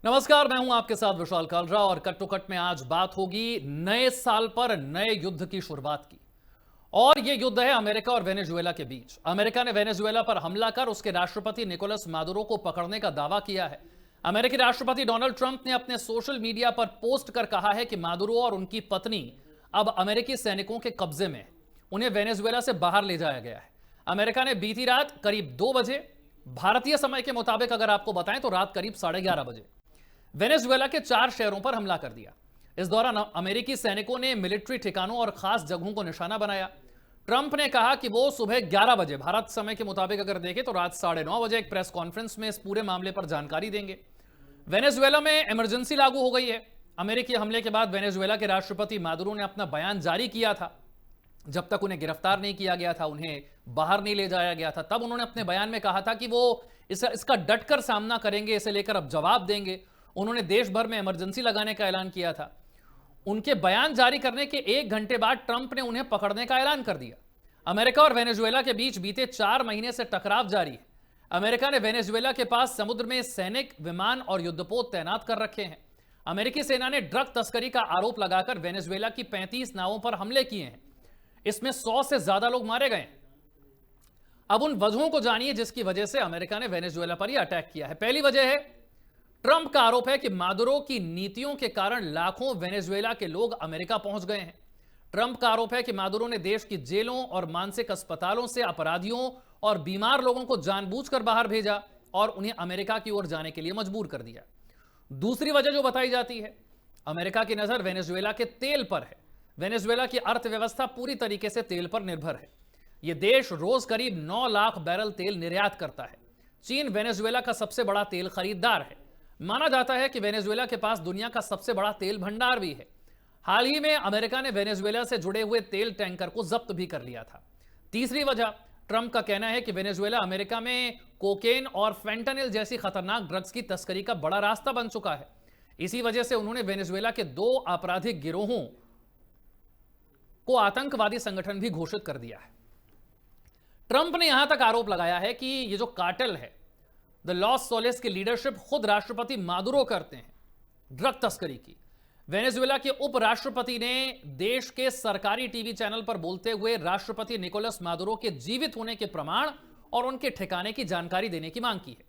नमस्कार, मैं हूं आपके साथ विशाल कालरा और कट टू कट में आज बात होगी नए साल पर नए युद्ध की शुरुआत की। और यह युद्ध है अमेरिका और वेनेजुएला के बीच। अमेरिका ने वेनेजुएला पर हमला कर उसके राष्ट्रपति निकोलस मादुरो को पकड़ने का दावा किया है। अमेरिकी राष्ट्रपति डोनाल्ड ट्रंप ने अपने सोशल मीडिया पर पोस्ट कर कहा है कि मादुरो और उनकी पत्नी अब अमेरिकी सैनिकों के कब्जे में है। उन्हें वेनेजुएला से बाहर ले जाया गया है। अमेरिका ने बीती रात करीब 2 बजे, भारतीय समय के मुताबिक अगर आपको बताएं तो रात करीब 11:30 बजे वेनेजुएला के 4 शहरों पर हमला कर दिया। इस दौरान अमेरिकी सैनिकों ने मिलिट्री ठिकानों और खास जगहों को निशाना बनाया। ट्रंप ने कहा कि वो सुबह 11 बजे भारत समय के मुताबिक अगर देखें तो रात 9:30 बजे एक प्रेस कॉन्फ्रेंस में इस पूरे मामले पर जानकारी देंगे। वेनेजुएला में इमरजेंसी लागू हो गई है। अमेरिकी हमले के बाद वेनेजुएला के राष्ट्रपति मादुरो ने अपना बयान जारी किया था। जब तक उन्हें गिरफ्तार नहीं किया गया था, उन्हें बाहर नहीं ले जाया गया था, तब उन्होंने अपने बयान में कहा था कि वो इसका डटकर सामना करेंगे, इसे लेकर अब जवाब देंगे। उन्होंने देश भर में इमरजेंसी लगाने का ऐलान किया था। उनके बयान जारी करने के 1 घंटे बाद ट्रंप ने उन्हें पकड़ने का ऐलान कर दिया। अमेरिका और वेनेजुएला के बीच बीते 4 महीने से टकराव जारी है। अमेरिका ने वेनेजुएला के पास समुद्र में सैनिक, विमान और युद्धपोत तैनात कर रखे हैं। अमेरिकी सेना ने ड्रग तस्करी का आरोप लगाकर वेनेजुएला की 35 नावों पर हमले किए हैं। इसमें 100 से ज्यादा लोग मारे गए। अब उन वजहों को जानिए जिसकी वजह से अमेरिका ने वेनेजुएला पर यह अटैक किया है। पहली वजह है, ट्रंप का आरोप है कि मादुरो की नीतियों के कारण लाखों वेनेजुएला के लोग अमेरिका पहुंच गए हैं। ट्रंप का आरोप है कि मादुरो ने देश की जेलों और मानसिक अस्पतालों से अपराधियों और बीमार लोगों को जानबूझकर बाहर भेजा और उन्हें अमेरिका की ओर जाने के लिए मजबूर कर दिया। दूसरी वजह जो बताई जाती है, अमेरिका की नजर वेनेजुएला के तेल पर है। वेनेजुएला की अर्थव्यवस्था पूरी तरीके से तेल पर निर्भर है। यह देश रोज करीब 9 लाख बैरल तेल निर्यात करता है। चीन वेनेजुएला का सबसे बड़ा तेल खरीदार है। माना जाता है कि वेनेजुएला के पास दुनिया का सबसे बड़ा तेल भंडार भी है। हाल ही में अमेरिका ने वेनेजुएला से जुड़े हुए तेल टैंकर को जब्त भी कर लिया था। तीसरी वजह, ट्रंप का कहना है कि वेनेजुएला अमेरिका में कोकेन और फेंटानिल जैसी खतरनाक ड्रग्स की तस्करी का बड़ा रास्ता बन चुका है। इसी वजह से उन्होंने वेनेजुएला के 2 आपराधिक गिरोहों को आतंकवादी संगठन भी घोषित कर दिया है। ट्रंप ने यहां तक आरोप लगाया है कि यह जो कार्टेल है, द लॉस सोलेस की लीडरशिप खुद राष्ट्रपति मादुरो करते हैं ड्रग तस्करी की। वेनेजुएला के उपराष्ट्रपति ने देश के सरकारी टीवी चैनल पर बोलते हुए राष्ट्रपति निकोलस मादुरो के जीवित होने के प्रमाण और उनके ठिकाने की जानकारी देने की मांग की है।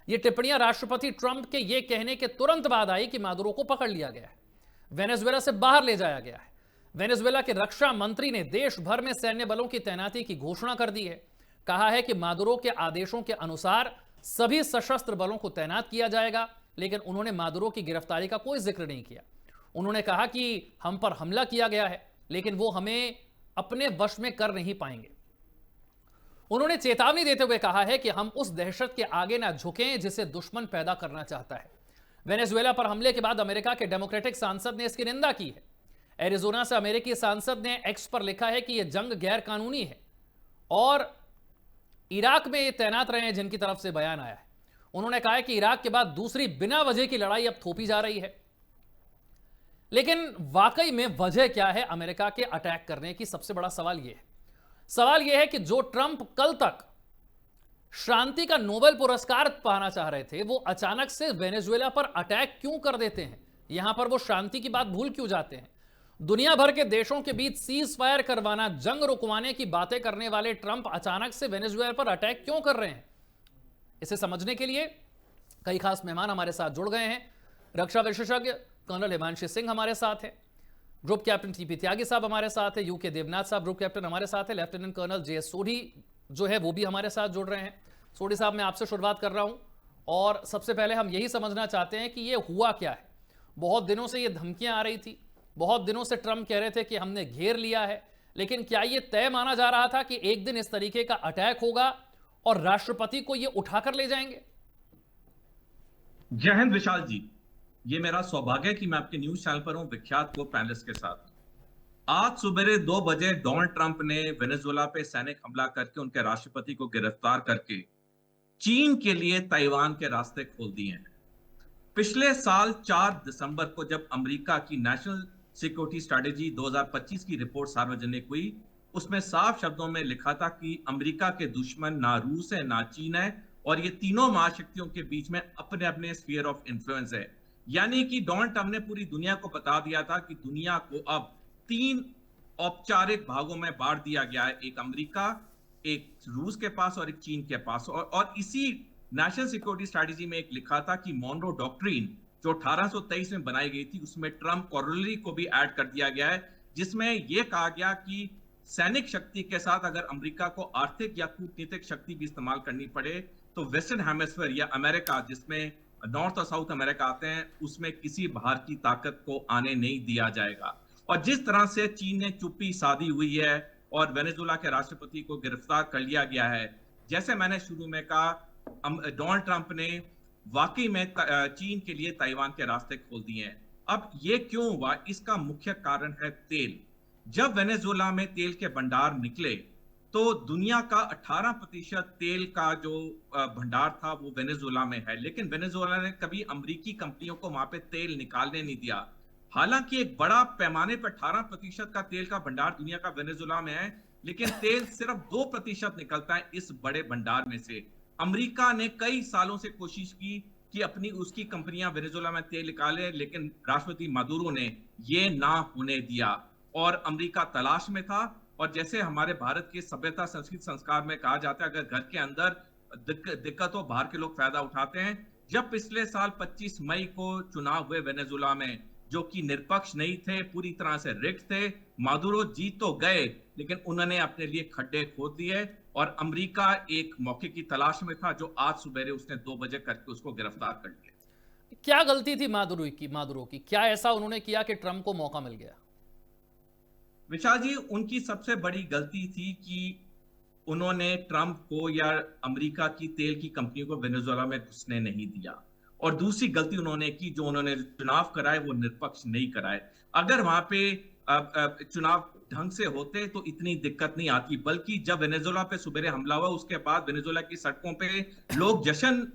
यह टिप्पणियां राष्ट्रपति ट्रंप के यह कहने के तुरंत बाद आई कि मादुरो को पकड़ लिया गया है, वेनेजुएला से बाहर ले जाया गया है। वेनेजुएला के रक्षा मंत्री ने देश भर में सैन्य बलों की तैनाती की घोषणा कर दी है। कहा है कि मादुरो के आदेशों के अनुसार सभी सशस्त्र बलों को तैनात किया जाएगा, लेकिन उन्होंने मादुरो की गिरफ्तारी का कोई जिक्र नहीं किया। उन्होंने कहा कि हम पर हमला किया गया है, लेकिन वो हमें अपने वश में कर नहीं पाएंगे। उन्होंने चेतावनी देते हुए कहा है कि हम उस दहशत के आगे ना झुकें जिसे दुश्मन पैदा करना चाहता है। वेनेजुएला पर हमले के बाद अमेरिका के डेमोक्रेटिक सांसद ने इसकी निंदा की है। एरिजोना से अमेरिकी सांसद ने एक्स पर लिखा है कि यह जंग गैर कानूनी है और इराक में ये तैनात रहे हैं जिनकी तरफ से बयान आया है। उन्होंने कहा है कि इराक के बाद दूसरी बिना वजह की लड़ाई अब थोपी जा रही है। लेकिन वाकई में वजह क्या है अमेरिका के अटैक करने की? सबसे बड़ा सवाल यह है कि जो ट्रंप कल तक शांति का नोबेल पुरस्कार पाना चाह रहे थे, वो अचानक से वेनेजुएला पर अटैक क्यों कर देते हैं? यहां पर वो शांति की बात भूल क्यों जाते हैं? दुनिया भर के देशों के बीच सीज फायर करवाना, जंग रुकवाने की बातें करने वाले ट्रंप अचानक से वेनेजुएला पर अटैक क्यों कर रहे हैं? इसे समझने के लिए कई खास मेहमान हमारे साथ जुड़ गए हैं। रक्षा विशेषज्ञ कर्नल हिमांशी सिंह हमारे साथ है, ग्रुप कैप्टन टीपी त्यागी साहब हमारे साथ है, यूके देवनाथ साहब ग्रुप कैप्टन हमारे साथ है, लेफ्टिनेंट कर्नल जेएस सोढ़ी जो है वो भी हमारे साथ जुड़ रहे हैं। सोढ़ी साहब, मैं आपसे शुरुआत कर रहा हूं और सबसे पहले हम यही समझना चाहते हैं कि ये हुआ क्या है। बहुत दिनों से ये धमकियां आ रही थी, बहुत दिनों से ट्रंप कह रहे थे कि हमने घेर लिया है, लेकिन क्या यह तय माना जा रहा था कि एक दिन इस तरीके का अटैक होगा और राष्ट्रपति को यह उठाकर ले जाएंगे? जय हिंद विशाल जी, ये मेरा सौभाग्य है कि मैं आपके न्यूज चैनल पर हूं विख्यात को पैनलिस्ट के साथ। आज सुबह 2 बजे डोनाल्ड ट्रंप ने वेनेजुएला पे सैनिक हमला करके उनके राष्ट्रपति को गिरफ्तार करके चीन के लिए ताइवान के रास्ते खोल दिए हैं। पिछले साल 4 दिसंबर को जब अमेरिका की नेशनल सिक्योरिटी स्ट्रेटेजी 2025 की रिपोर्ट सार्वजनिक हुई, उसमें साफ शब्दों में लिखा था कि अमेरिका के दुश्मन ना रूस है ना चीन है और ये तीनों महाशक्तियों के बीच में अपने अपने स्फीयर ऑफ इन्फ्लुएंस है। यानी कि डोनाल्ड ट्रंप ने पूरी दुनिया को बता दिया था कि दुनिया को अब 3 औपचारिक भागों में बांट दिया गया है, एक अमेरिका, एक रूस के पास और एक चीन के पास। और इसी नेशनल सिक्योरिटी स्ट्रेटेजी में एक लिखा था कि मॉनरो डॉक्ट्रिन जो 1823 में बनाई गई थी, उसमें ट्रंप कॉरोलरी को भी ऐड कर दिया गया है, जिसमें यह कहा गया कि सैनिक शक्ति के साथ अगर अमेरिका को आर्थिक या कूटनीतिक शक्ति भी इस्तेमाल करनी पड़े तो वेस्टर्न हेमिस्फीयर या अमेरिका, जिसमें नॉर्थ और साउथ अमेरिका आते हैं, उसमें किसी बाहर की ताकत को आने नहीं दिया जाएगा। और जिस तरह से चीन ने चुप्पी साधी हुई है और वेनेजुएला के राष्ट्रपति को गिरफ्तार कर लिया गया है, जैसे मैंने शुरू में कहा, डोनाल्ड ट्रंप ने वाकई में चीन के लिए ताइवान के रास्ते खोल दिए हैं। अब ये क्यों हुआ? इसका मुख्य कारण है तेल। जब वेनेजुएला में तेल के भंडार निकले तो दुनिया का 18% तेल का जो भंडार था वो वेनेजुएला में है, लेकिन वेनेजुएला ने कभी अमेरिकी कंपनियों को वहां पे तेल निकालने नहीं दिया। हालांकि एक बड़ा पैमाने पर 18% का तेल का भंडार दुनिया का वेनेजुएला में है, लेकिन तेल सिर्फ 2% निकलता है इस बड़े भंडार में से। अमेरिका ने कई सालों से कोशिश की कि अपनी उसकी कंपनियां वेनेजुएला में तेल निकाले, लेकिन राष्ट्रपति मादुरो ने ये ना होने दिया और अमेरिका तलाश में था। और जैसे हमारे भारत की सभ्यता, संस्कृति, संस्कार में कहा जाता है, अगर घर के अंदर दिक्कत हो, बाहर के लोग फायदा उठाते हैं। जब पिछले साल 25 मई को चुनाव हुए वेनेजुएला में, जो कि निष्पक्ष नहीं थे, पूरी तरह से रिग्ड थे, मादुरो जीत तो गए लेकिन उन्होंने अपने लिए खड्डे खोद दिए और अमेरिका एक मौके की तलाश में था, जो आज सुबह उसने 2 बजे करके उसको गिरफ्तार कर लिया। क्या गलती थी मादुरो की? क्या ऐसा उन्होंने किया कि ट्रंप को मौका मिल गया? विशाल जी, उनकी सबसे बड़ी गलती थी कि उन्होंने ट्रंप को या अमेरिका की तेल की कंपनियों को वेनेजुएला में घुसने नहीं दिया। और दूसरी गलती उन्होंने की, जो उन्होंने चुनाव कराए वो निष्पक्ष नहीं कराए। अगर वहां पे चुनाव ढंग से होते तो इतनी दिक्कत नहीं आती, बल्कि जब वेनेजुएला पे सुबह हमला हुआ उसके बाद वेनेजुएला की सड़कों पे लोग जश्न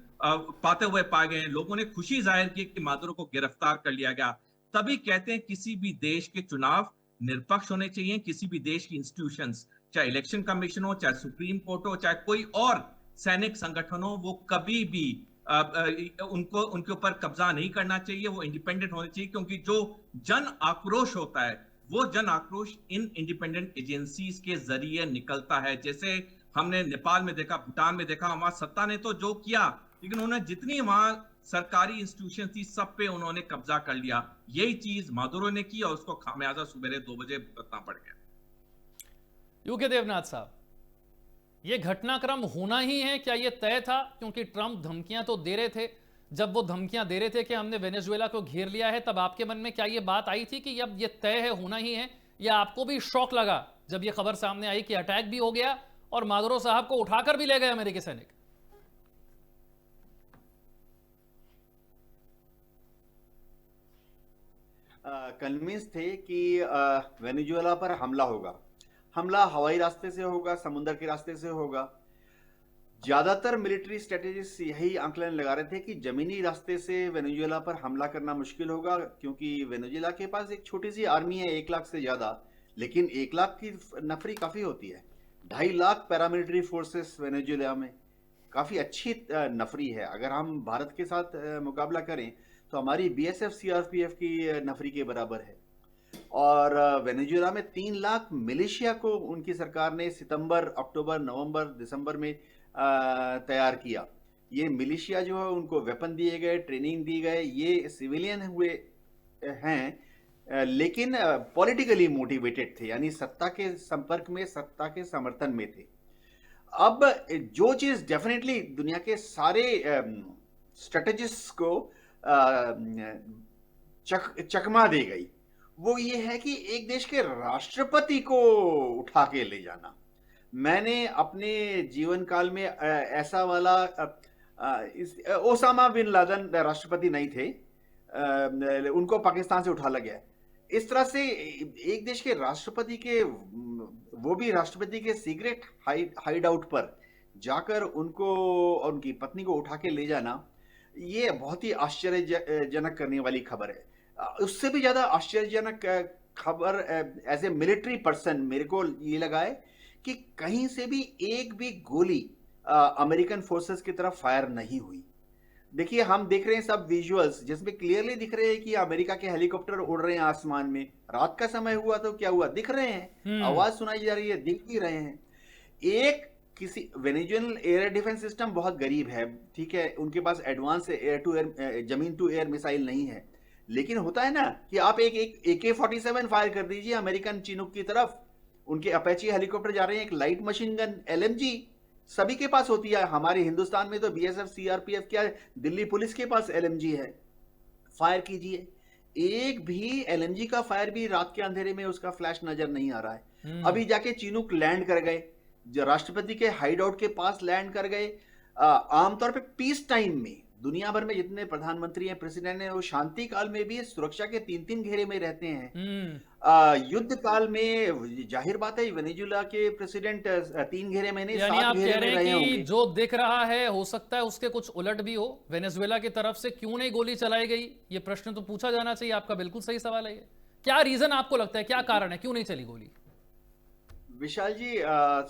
पाते हुए पाए गए। लोगों ने खुशी जाहिर की कि मादुरो को गिरफ्तार कर लिया गया। तभी कहते हैं किसी भी देश के चुनाव निष्पक्ष होने चाहिए, किसी भी देश की इंस्टीट्यूशंस, चाहे इलेक्शन कमीशन हो, चाहे सुप्रीम कोर्ट हो, चाहे कोई और सैनिक संगठन हो, वो कभी भी उनको उनके ऊपर कब्जा नहीं करना चाहिए। वो इंडिपेंडेंट होने चाहिए, क्योंकि जो जन आक्रोश होता है वो जन आक्रोश इन इंडिपेंडेंट एजेंसीज के जरिए निकलता है। जैसे हमने नेपाल में देखा, भूटान में देखा, वहां सत्ता ने तो जो किया, लेकिन उन्होंने जितनी वहां सरकारी इंस्टीट्यूशन थी सब पे उन्होंने कब्जा कर लिया। यही चीज मादुरो ने की और उसको खामियाजा सुबह 2 बजे भुगतना पड़ गया। यूके देवनाथ साहब, ये घटनाक्रम होना ही है? क्या ये तय था? क्योंकि ट्रंप धमकियां तो दे रहे थे, जब वो धमकियां दे रहे थे कि हमने वेनेजुएला को घेर लिया है, तब आपके मन में क्या ये बात आई थी कि अब ये तय है, होना ही है? या आपको भी शौक लगा जब ये खबर सामने आई कि अटैक भी हो गया और मादुरो साहब को उठाकर भी ले गए अमेरिकी सैनिक? कन्विंस थे कि वेनेजुएला पर हमला होगा। हमला हवाई रास्ते से होगा, समुद्र के रास्ते से होगा। ज्यादातर मिलिट्री स्ट्रेटेजिस्ट यही आंकलन लगा रहे थे कि जमीनी रास्ते से वेनेजुएला पर हमला करना मुश्किल होगा, क्योंकि वेनेजुएला के पास एक छोटी सी आर्मी है, 1 लाख से ज्यादा, लेकिन 1 लाख की नफरी काफी होती है। 2.5 लाख पैरामिलिट्री फोर्सेस वेनेजुएला में, काफी अच्छी नफरी है। अगर हम भारत के साथ मुकाबला करें तो हमारी बीएसएफ सीआरपीएफ की नफरी के बराबर है। और वेनेजुएला में 3 लाख मिलिशिया को उनकी सरकार ने सितंबर, अक्टूबर, नवंबर, दिसंबर में तैयार किया। ये मिलिशिया जो है उनको वेपन दिए गए, ट्रेनिंग दी गए, ये सिविलियन हुए हैं, लेकिन पॉलिटिकली मोटिवेटेड थे, यानी सत्ता के संपर्क में, सत्ता के समर्थन में थे। अब जो चीज डेफिनेटली दुनिया के सारे स्ट्रेटेजिस्ट को चकमा दे गई, वो ये है कि एक देश के राष्ट्रपति को उठा के ले जाना। मैंने अपने जीवन काल में ऐसा वाला, ओसामा बिन लादेन राष्ट्रपति नहीं थे, उनको पाकिस्तान से उठा लिया गया। इस तरह से एक देश के राष्ट्रपति के, वो भी राष्ट्रपति के सीक्रेट हाइड आउट पर जाकर उनको और उनकी पत्नी को उठा के ले जाना, ये बहुत ही आश्चर्यजनक करने वाली खबर है। उससे भी ज्यादा आश्चर्यजनक खबर एज ए मिलिट्री पर्सन मेरे को ये लगा है कि कहीं से भी एक भी गोली अमेरिकन फोर्सेस की तरफ फायर नहीं हुई। देखिए हम देख रहे हैं सब विजुअल्स जिसमें क्लियरली दिख रहे हैं कि अमेरिका के हेलीकॉप्टर उड़ रहे हैं आसमान में। रात का समय हुआ तो क्या हुआ, दिख रहे हैं, हम्म। आवाज सुनाई जा रही है, दिख भी रहे हैं। एक किसी वेनेजुएलन एयर डिफेंस सिस्टम बहुत गरीब है, ठीक है, उनके पास एडवांस एयर टू एयर, जमीन टू एयर मिसाइल नहीं है। लेकिन होता है ना कि आप एक AK-47 फायर कर दीजिए अमेरिकन चिनूक की तरफ, उनके अपेची हेलीकॉप्टर जा रहे हैं, एक लाइट मशीन गन LMG सभी के पास होती है। हमारे हिंदुस्तान में तो BSF CRPF क्या है, दिल्ली पुलिस के पास LMG है, फायर कीजिए। एक भी LMG का फायर भी रात के अंधेरे में उसका फ्लैश नजर नहीं आ रहा है। अभी जाके चिनूक लैंड कर गए, जो राष्ट्रपति के हाइड आउट के पास लैंड कर गए। आमतौर पे पीस टाइम में दुनिया भर में जितने प्रधानमंत्री हैं, प्रेसिडेंट हैं, वो शांति काल में भी सुरक्षा के 3-3 घेरे में रहते हैं। युद्ध काल में जाहिर बात है वेनेजुएला के प्रेसिडेंट 3 घेरे में नहीं, यानी 7 आप घेरे कह में रहे रहे हैं कि होंगे। जो दिख रहा है हो सकता है उसके कुछ उलट भी हो, वेनेजुएला की तरफ से क्यों नहीं गोली चलाई गई, ये प्रश्न तो पूछा जाना चाहिए। आपका बिल्कुल सही सवाल है ये। क्या रीजन आपको लगता है, क्या कारण है, क्यों नहीं चली गोली? विशाल जी,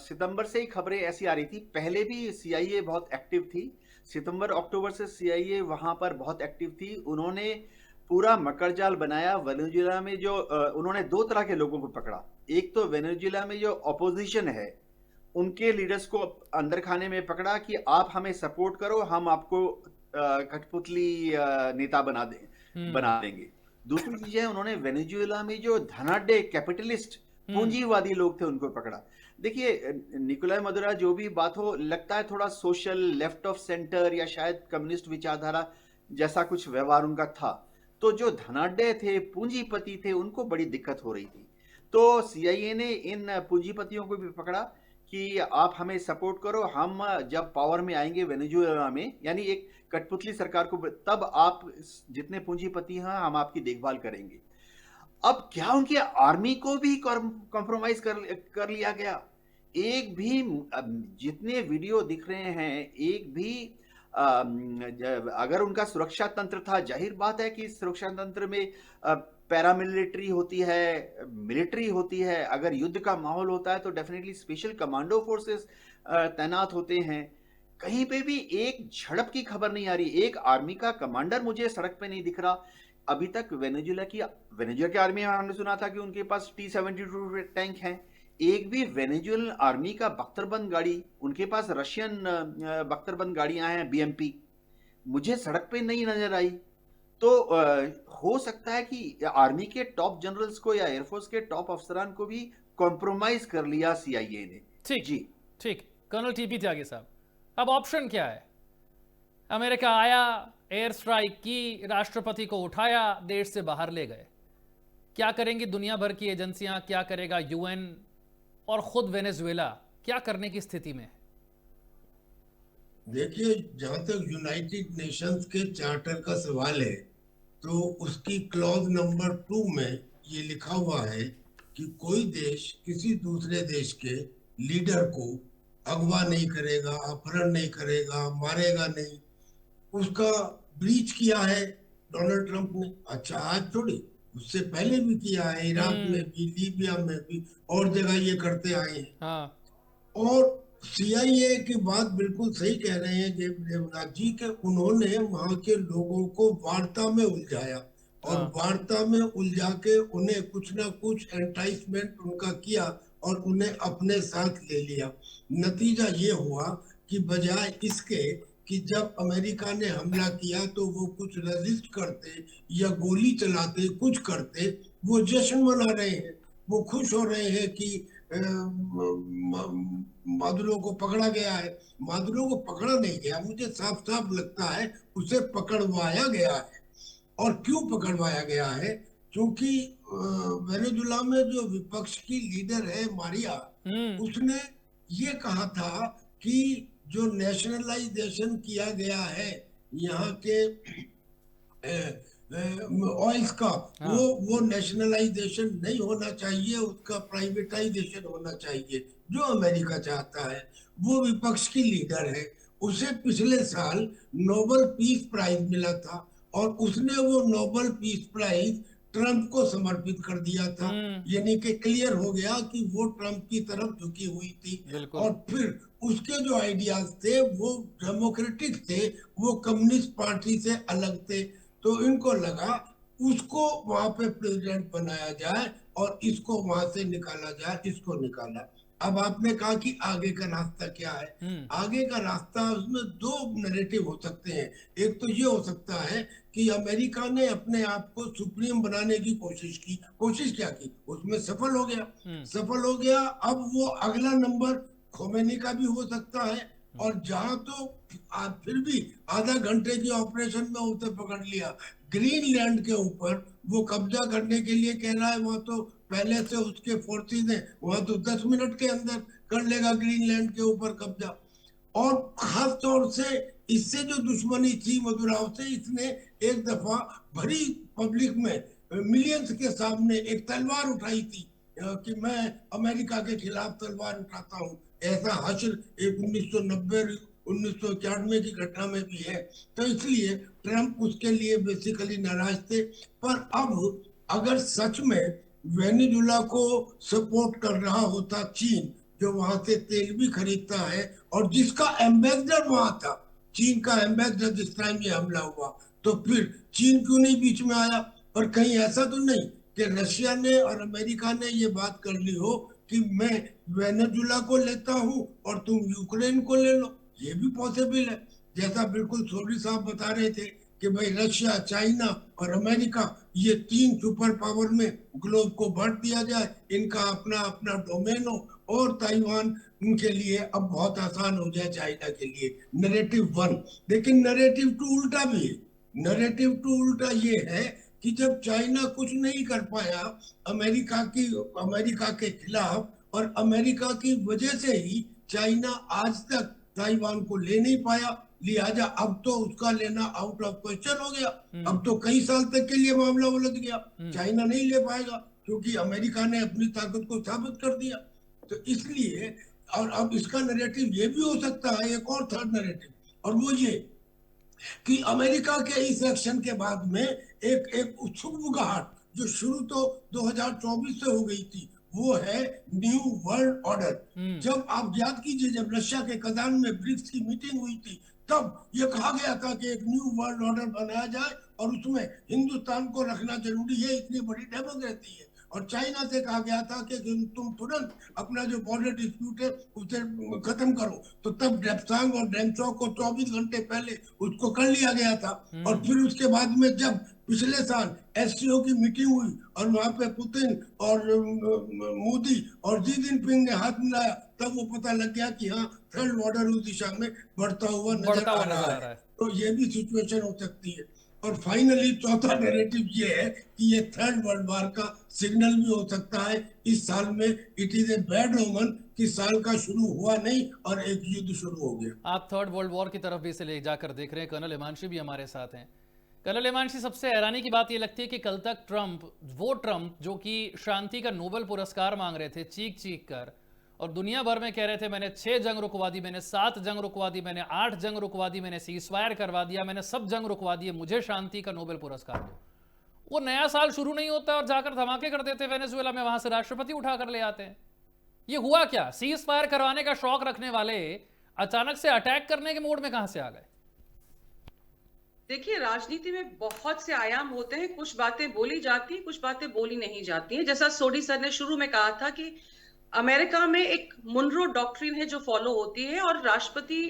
सितंबर से ही खबरें ऐसी आ रही थी, पहले भी CIA बहुत एक्टिव थी। सितंबर अक्टूबर से CIA वहां पर बहुत एक्टिव थी। उन्होंने पूरा मकड़जाल बनाया वेनेजुएला में। जो उन्होंने 2 तरह के लोगों को पकड़ा। एक तो वेनेजुएला में जो अपोजिशन है उनके लीडर्स को अंदर खाने में पकड़ा कि आप हमें सपोर्ट करो, हम आपको कठपुतली नेता बना देंगे। दूसरी चीज है, उन्होंने वेनेजुएला में जो धनाढ्य कैपिटलिस्ट पूंजीवादी लोग थे उनको पकड़ा। देखिए निकोलाई मदुरो जो भी बात हो, लगता है थोड़ा सोशल लेफ्ट ऑफ सेंटर या शायद कम्युनिस्ट विचारधारा जैसा कुछ व्यवहार उनका था। तो जो धनाढ्य थे, पूंजीपति थे, उनको बड़ी दिक्कत हो रही थी। तो CIA ने इन पूंजीपतियों को भी पकड़ा कि आप हमें सपोर्ट करो, हम जब पावर में आएंगे वेनेजुएला में, यानी एक कठपुतली सरकार को, तब आप जितने पूंजीपति हैं हम आपकी देखभाल करेंगे। अब क्या उनकी आर्मी को भी कॉम्प्रोमाइज कर लिया गया? एक भी जितने वीडियो दिख रहे हैं, एक भी अगर उनका सुरक्षा तंत्र था, जाहिर बात है कि सुरक्षा तंत्र में पैरामिलिट्री होती है, मिलिट्री होती है। अगर युद्ध का माहौल होता है तो डेफिनेटली स्पेशल कमांडो फोर्सेस तैनात होते हैं। कहीं पे भी एक झड़प की खबर नहीं आ रही, एक आर्मी का कमांडर मुझे सड़क पे नहीं दिख रहा। अभी तक वेनेजुएला की आर्मी, हमने सुना था कि उनके पास T-72 टैंक हैं। एक भी वेनेजुएलन आर्मी का बख्तरबंद गाड़ी, उनके पास रशियन बख्तरबंद गाड़ियां हैं BMP, मुझे सड़क पे नहीं नजर आई। तो हो सकता है कि आर्मी के टॉप जनरल्स को या एयरफोर्स के टॉप अफसरान को भी कॉम्प्रोमाइज कर लिया CIA ने। ठीक जी ठीक। कर्नल TP त्यागी साहब, अब ऑप्शन क्या है? अमेरिका आया, एयर स्ट्राइक की, राष्ट्रपति को उठाया, देश से बाहर ले गए। क्या करेंगी दुनिया भर की एजेंसियां, क्या करेगा UN और खुद वेनेजुएला क्या करने की स्थिति में? देखिए, जहां तक यूनाइटेड नेशंस के चार्टर का सवाल है, तो उसकी क्लॉज नंबर 2 में ये लिखा हुआ है कि कोई देश किसी दूसरे देश के लीडर को अगवा नहीं करेगा, अपहरण नहीं करेगा, मारेगा नहीं। उसका ब्रीच किया है डोनाल्ड ट्रंप ने। अच्छा, आज थोड़ी, उससे पहले भी किया है, इराक में भी, लीबिया में भी, और जगह ये करते आए हैं। हाँ। और CIA की बात बिल्कुल सही कह रहे हैं देवनाथ जी के, उन्होंने वहां के लोगों को वार्ता में उलझाया और वार्ता में उलझा के उन्हें कुछ ना कुछ एंटाइसमेंट उनका किया और उन्हें अपने साथ ले लिया। नतीजा ये हुआ कि बजाय इसके कि जब अमेरिका ने हमला किया तो वो कुछ रेजिस्ट करते या गोली चलाते, कुछ करते, वो जश्न मना रहे हैं, वो खुश हो रहे हैं कि मादुरो को पकड़ा गया है। मादुरो को पकड़ा नहीं गया, मुझे साफ साफ लगता है उसे पकड़वाया गया है। और क्यों पकड़वाया गया है? क्योंकि वेनेजुएला में जो विपक्ष की लीडर है मारिया, उसने ये कहा था कि जो नेशनलाइजेशन किया गया है यहाँ के ऑयल्स का, वो नेशनलाइजेशन नहीं होना चाहिए, उसका प्राइवेटाइजेशन होना चाहिए, जो अमेरिका चाहता है। वो विपक्ष की लीडर है, उसे पिछले साल नोबेल पीस प्राइज मिला था और उसने वो नोबेल पीस प्राइज ट्रंप को समर्पित कर दिया था। यानी कि क्लियर हो गया कि वो ट्रंप की तरफ झुकी हुई थी। और फिर उसके जो आइडियाज थे वो डेमोक्रेटिक थे, वो कम्युनिस्ट पार्टी से अलग थे। तो इनको लगा उसको वहां पे प्रेसिडेंट बनाया जाए और इसको वहां से निकाला जाए, इसको निकाला। अब आपने कहा कि आगे का रास्ता क्या है। आगे का रास्ता, उसमें दो नैरेटिव हो सकते हैं। एक तो ये हो सकता है कि अमेरिका ने अपने आप को सुप्रीम बनाने की कोशिश क्या की, उसमें सफल हो गया। अब वो अगला नंबर खोमेनी का भी हो सकता है। और जहां तो फिर भी आधा घंटे की ऑपरेशन में उसे पकड़ लिया, ग्रीनलैंड के ऊपर वो कब्जा करने के लिए कह रहा है। वहां तो पहले से उसके फोर्सेस हैं, वहां तो 10 मिनट के अंदर कर लेगा ग्रीनलैंड के ऊपर कब्जा। और खास तौर से इससे जो दुश्मनी थी मदुराव से, इसने एक दफा भरी पब्लिक में मिलियंस के सामने एक तलवार उठाई थी कि मैं अमेरिका के खिलाफ तलवार उठाता हूं। ऐसा हश्र एक 1990 1991 की घटना में भी है। तो इसलिए ट्रंप उसके लिए बेसिकली नाराज थे। पर अब अगर सच में वेनेजुला को सपोर्ट कर रहा होता चीन, जो वहां से तेल भी खरीदता है और जिसका एम्बेसडर वहां था, चीन का एम्बेसडर जिस टाइम ये हमला हुआ, तो फिर चीन क्यों नहीं बीच में आया? और कहीं ऐसा तो नहीं कि रशिया ने और अमेरिका ने ये बात कर ली हो कि मैं वेनेजुला को लेता हूं और तुम यूक्रेन को ले लो। ये भी पॉसिबल है। जैसा बिल्कुल सोडी साहब बता रहे थे कि भाई रशिया, चाइना और अमेरिका, ये तीन सुपर पावर में ग्लोब को बांट दिया जाए, इनका अपना अपना डोमेन हो, और ताइवान उनके लिए अब बहुत आसान हो जाए चाइना के लिए। नैरेटिव 1। लेकिन नैरेटिव 2 उल्टा भी है। नैरेटिव 2 उल्टा ये है कि जब चाइना कुछ नहीं कर पाया अमेरिका के खिलाफ, और अमेरिका की वजह से ही चाइना आज तक ताइवान को ले नहीं पाया, लिहाजा अब तो उसका लेना आउट ऑफ क्वेश्चन हो गया। अब तो कई साल तक के लिए मामला उलझ गया। चाइना नहीं ले पाएगा क्योंकि अमेरिका ने अपनी ताकत को साबित कर दिया। तो इसलिए, और अब इसका नैरेटिव ये भी हो सकता है, एक और थर्ड नैरेटिव, और वो ये कि अमेरिका के इस एक्शन के बाद में एक उत्सुकबुगाहट जो शुरू तो 2024 से हो गई थी, वो है न्यू वर्ल्ड ऑर्डर। जब आप याद कीजिए, जब रशिया के कजान में ब्रिक्स की मीटिंग हुई थी, तब ये कहा गया था कि एक न्यू वर्ल्ड ऑर्डर बनाया जाए और उसमें हिंदुस्तान को रखना जरूरी है, इतनी बड़ी डेमोक्रेसी है। और चाइना से कहा गया था कि तुम तुरंत अपना जो बॉर्डर डिस्प्यूट है उसे खत्म करो। तो तब डेप्सांग और डेमचौक को 24 घंटे पहले उसको कर लिया गया था। और फिर उसके बाद में जब पिछले साल एससीओ की मीटिंग हुई और वहां पे पुतिन और मोदी और जी जिनपिंग ने हाथ मिलाया, तब वो पता लग गया कि हाँ, थर्ड ऑर्डर उस दिशा में बढ़ता हुआ नजर आ रहा है। तो ये भी सिचुएशन हो सकती है। और फाइनली चौथा नैरेटिव ये है कि ये थर्ड वर्ल्ड वॉर का सिग्नल भी हो सकता है इस साल में। इट इज ए बैड ओमन कि साल का शुरू हुआ नहीं और एक युद्ध शुरू हो गया। आप थर्ड वर्ल्ड वॉर की तरफ भी इसे ले जाकर देख रहे हैं। कर्नल हिमांशी भी हमारे साथ हैं। कर्नल हिमांशी, सबसे हैरानी की बात ये लगती है कि कल तक ट्रंप जो कि शांति का नोबेल पुरस्कार मांग रहे थे चीख कर, और दुनिया भर में कह रहे थे मैंने 6 जंग रुकवा दी, मैंने 7 जंग रुकवा दी, मैंने 8 जंग रुकवा दी, मैंने सीजफायर करवा दिया, मैंने सब जंग रुकवा दिए, मुझे शांति का नोबेल पुरस्कार दो। वो नया साल शुरू नहीं होता और जाकर धमाके कर देते वेनेजुएला में, वहां से राष्ट्रपति उठाकर ले आते हैं। ये हुआ क्या? सीज फायर करवाने का शौक रखने वाले अचानक से अटैक करने के मोड में कहां से आ गए? देखिए, राजनीति में बहुत से आयाम होते हैं। कुछ बातें बोली जाती हैं, कुछ बातें बोली नहीं जाती हैं। जैसा सोडी सर ने शुरू में कहा था कि अमेरिका में एक मुनरो डॉक्ट्रिन है जो फॉलो होती है, और राष्ट्रपति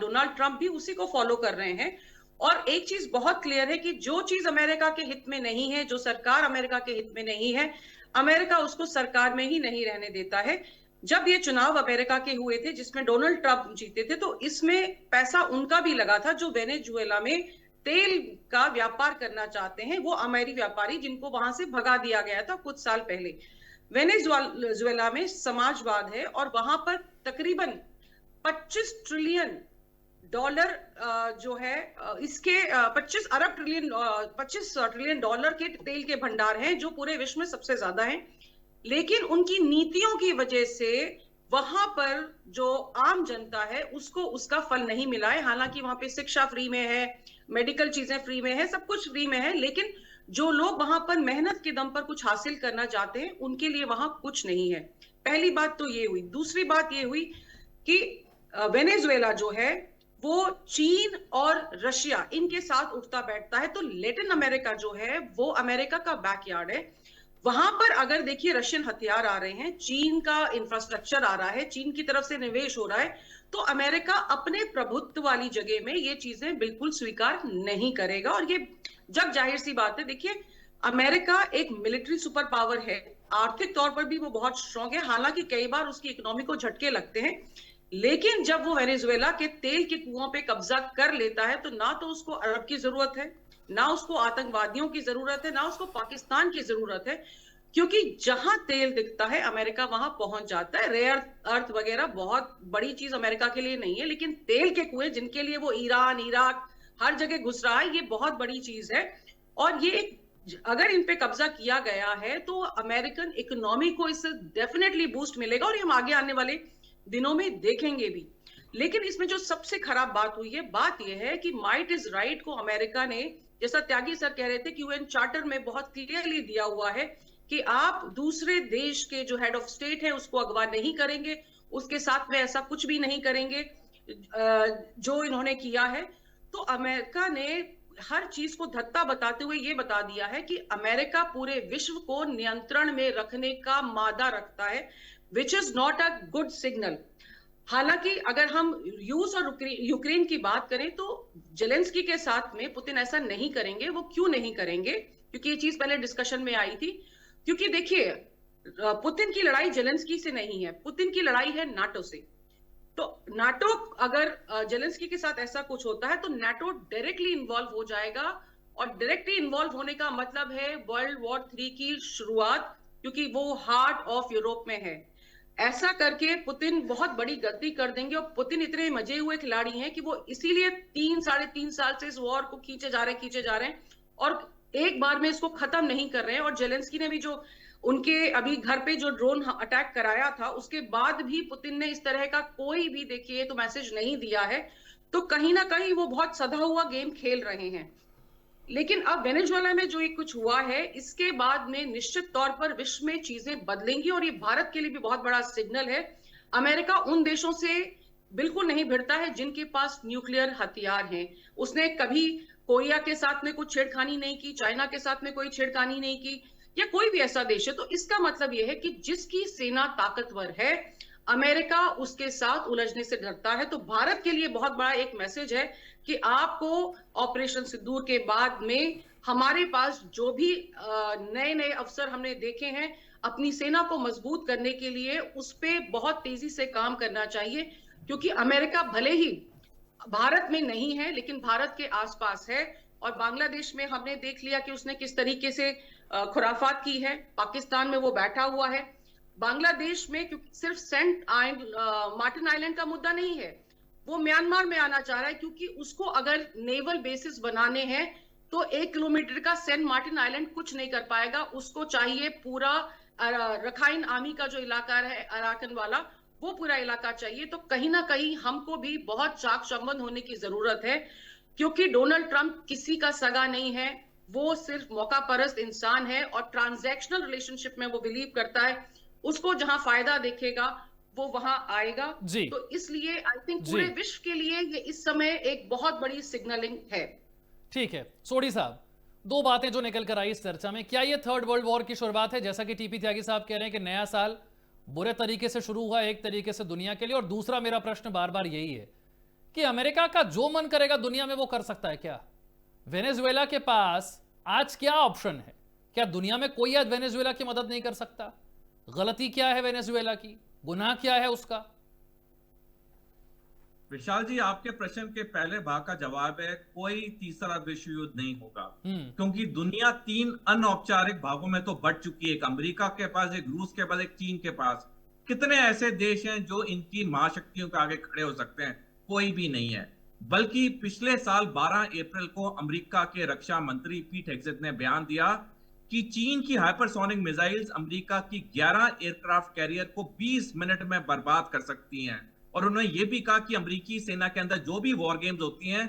डोनाल्ड ट्रंप भी उसी को फॉलो कर रहे हैं। और एक चीज बहुत क्लियर है कि जो चीज अमेरिका के हित में नहीं है, जो सरकार अमेरिका के हित में नहीं है, अमेरिका उसको सरकार में ही नहीं रहने देता है। जब ये चुनाव अमेरिका के हुए थे जिसमें डोनाल्ड ट्रंप जीते थे, तो इसमें पैसा उनका भी लगा था जो वेनेजुएला में तेल का व्यापार करना चाहते हैं, वो अमेरिकी व्यापारी जिनको वहां से भगा दिया गया था कुछ साल पहले। वेनेजुएला में समाजवाद है और वहां पर तकरीबन 25 ट्रिलियन डॉलर जो है इसके 25 ट्रिलियन डॉलर के तेल के भंडार हैं जो पूरे विश्व में सबसे ज्यादा हैं। लेकिन उनकी नीतियों की वजह से वहां पर जो आम जनता है उसको उसका फल नहीं मिला है। हालांकि वहां पे शिक्षा फ्री में है, मेडिकल चीजें फ्री में है, सब कुछ फ्री में है, लेकिन जो लोग वहां पर मेहनत के दम पर कुछ हासिल करना चाहते हैं उनके लिए वहां कुछ नहीं है। पहली बात तो ये हुई। दूसरी बात ये हुई कि वेनेजुएला जो है वो चीन और रशिया इनके साथ उठता बैठता है, तो लैटिन अमेरिका जो है वो अमेरिका का बैकयार्ड है। वहां पर अगर देखिए रशियन हथियार आ रहे हैं, चीन का इंफ्रास्ट्रक्चर आ रहा है, चीन की तरफ से निवेश हो रहा है, तो अमेरिका अपने प्रभुत्व वाली जगह में ये चीजें बिल्कुल स्वीकार नहीं करेगा। और ये जग जाहिर सी बात है। देखिए अमेरिका एक मिलिट्री सुपर पावर है, आर्थिक तौर पर भी वो बहुत स्ट्रांग है, हालांकि कई बार उसकी इकोनॉमी को झटके लगते हैं, लेकिन जब वो वेनेजुएला के तेल के कुओं पे कब्जा कर लेता है तो ना तो उसको अरब की जरूरत है, ना उसको आतंकवादियों की जरूरत है, ना उसको पाकिस्तान की जरूरत है, क्योंकि जहां तेल दिखता है अमेरिका वहां पहुंच जाता है। रेयर अर्थ वगैरह बहुत बड़ी चीज अमेरिका के लिए नहीं है, लेकिन तेल के कुएं जिनके लिए वो ईरान, इराक हर जगह घुस रहा है, ये बहुत बड़ी चीज है। और ये अगर इन पे कब्जा किया गया है तो अमेरिकन इकोनॉमी को इससे डेफिनेटली बूस्ट मिलेगा, और ये हम आगे आने वाले दिनों में देखेंगे भी। लेकिन इसमें जो सबसे खराब बात हुई है, बात यह है कि माइट इज राइट को अमेरिका ने, जैसा त्यागी सर कह रहे थे कि यूएन चार्टर में बहुत क्लियरली दिया हुआ है कि आप दूसरे देश के जो हेड ऑफ स्टेट है उसको अगवा नहीं करेंगे, उसके साथ में ऐसा कुछ भी नहीं करेंगे जो इन्होंने किया है। तो अमेरिका ने हर चीज को धत्ता बताते हुए ये बता दिया है कि अमेरिका पूरे विश्व को नियंत्रण में रखने का मादा रखता है, which is not a good signal. हालांकि अगर हम रूस और यूक्रेन की बात करें तो जेलेंस्की के साथ में पुतिन ऐसा नहीं करेंगे। वो क्यों नहीं करेंगे? क्योंकि ये चीज पहले डिस्कशन में आई थी। क्योंकि देखिए पुतिन की लड़ाई जेलेंस्की से नहीं है, पुतिन की लड़ाई है नाटो से। तो नाटो अगर जेलेंस्की के साथ ऐसा कुछ होता है तो नाटो डायरेक्टली इन्वॉल्व हो जाएगा, और डायरेक्टली इन्वॉल्व होने का मतलब है वर्ल्ड वॉर 3 की शुरुआत, क्योंकि वो हार्ट ऑफ यूरोप में है। ऐसा करके पुतिन बहुत बड़ी गलती कर देंगे, और पुतिन इतने मजे हुए खिलाड़ी हैं कि वो इसीलिए 3-3.5 साल से इस वॉर को खींचे जा रहे हैं और एक बार में इसको खत्म नहीं कर रहे हैं। और जेलेंस्की ने भी जो उनके अभी घर पे जो ड्रोन अटैक कराया था, उसके बाद भी पुतिन ने इस तरह का कोई भी देखिए तो मैसेज नहीं दिया है। तो कहीं ना कहीं वो बहुत सधा हुआ गेम खेल रहे हैं। लेकिन अब वेनेजुएला में जो ये कुछ हुआ है, इसके बाद में निश्चित तौर पर विश्व में चीजें बदलेंगी, और ये भारत के लिए भी बहुत बड़ा सिग्नल है। अमेरिका उन देशों से बिल्कुल नहीं भिड़ता है जिनके पास न्यूक्लियर हथियार हैं। उसने कभी कोरिया के साथ में कुछ छेड़खानी नहीं की, चाइना के साथ में कोई छेड़खानी नहीं की, या कोई भी ऐसा देश है। तो इसका मतलब यह है कि जिसकी सेना ताकतवर है, अमेरिका उसके साथ उलझने से डरता है। तो भारत के लिए बहुत बड़ा एक मैसेज है कि आपको ऑपरेशन सिंदूर के बाद में हमारे पास जो भी नए नए अवसर हमने देखे हैं अपनी सेना को मजबूत करने के लिए, उस पे बहुत तेजी से काम करना चाहिए। क्योंकि अमेरिका भले ही भारत में नहीं है लेकिन भारत के आसपास है, और बांग्लादेश में हमने देख लिया कि उसने किस तरीके से खुराफात की है। पाकिस्तान में वो बैठा हुआ है। बांग्लादेश में क्योंकि सिर्फ सेंट मार्टिन आइलैंड का मुद्दा नहीं है, वो म्यांमार में आना चाह रहा है, क्योंकि उसको अगर नेवल बेसिस बनाने हैं तो 1 किलोमीटर का सेंट मार्टिन आइलैंड कुछ नहीं कर पाएगा। उसको चाहिए पूरा रखाइन आर्मी का जो इलाका है अराकन वाला, वो पूरा इलाका चाहिए। तो कहीं ना कहीं हमको भी बहुत चाक चौबंद होने की जरूरत है, क्योंकि डोनाल्ड ट्रंप किसी का सगा नहीं है, वो सिर्फ मौका परस्त इंसान है और ट्रांजैक्शनल रिलेशनशिप में वो बिलीव करता है। उसको जहां फायदा देखेगा वो वहां आएगा जी। तो इसलिए आई थिंक पूरे विश्व के लिए ये इस समय एक बहुत बड़ी सिग्नलिंग है। ठीक है सोडी साहब, 2 बातें जो निकल कर आई इस चर्चा में, क्या ये थर्ड वर्ल्ड वॉर की शुरुआत है जैसा कि टीपी त्यागी साहब कह रहे हैं कि नया साल बुरे तरीके से शुरू हुआ एक तरीके से दुनिया के लिए? और दूसरा मेरा प्रश्न बार बार यही है कि अमेरिका का जो मन करेगा दुनिया में वो कर सकता है क्या? वेनेजुएला के पास आज क्या ऑप्शन है? क्या दुनिया में कोई आज वेनेजुएला की मदद नहीं कर सकता? गलती क्या है वेनेजुएला की? गुनाह क्या है उसका? विशाल जी, आपके प्रश्न के पहले भाग का जवाब है कोई तीसरा विश्व युद्ध नहीं होगा, क्योंकि दुनिया 3 अनौपचारिक भागों में तो बंट चुकी है। एक अमेरिका के पास, एक रूस के पास, एक चीन के पास। कितने ऐसे देश हैं जो इनकी महाशक्तियों के आगे खड़े हो सकते हैं? कोई भी नहीं है। बल्कि पिछले साल 12 अप्रैल को अमेरिका के रक्षा मंत्री पीट हेगसेथ ने बयान दिया कि चीन की हाइपरसोनिक मिसाइल्स अमेरिका की 11 एयरक्राफ्ट कैरियर को 20 मिनट में बर्बाद कर सकती हैं। और उन्होंने ये भी कहा कि अमेरिकी सेना के अंदर जो भी वॉर गेम्स होती हैं,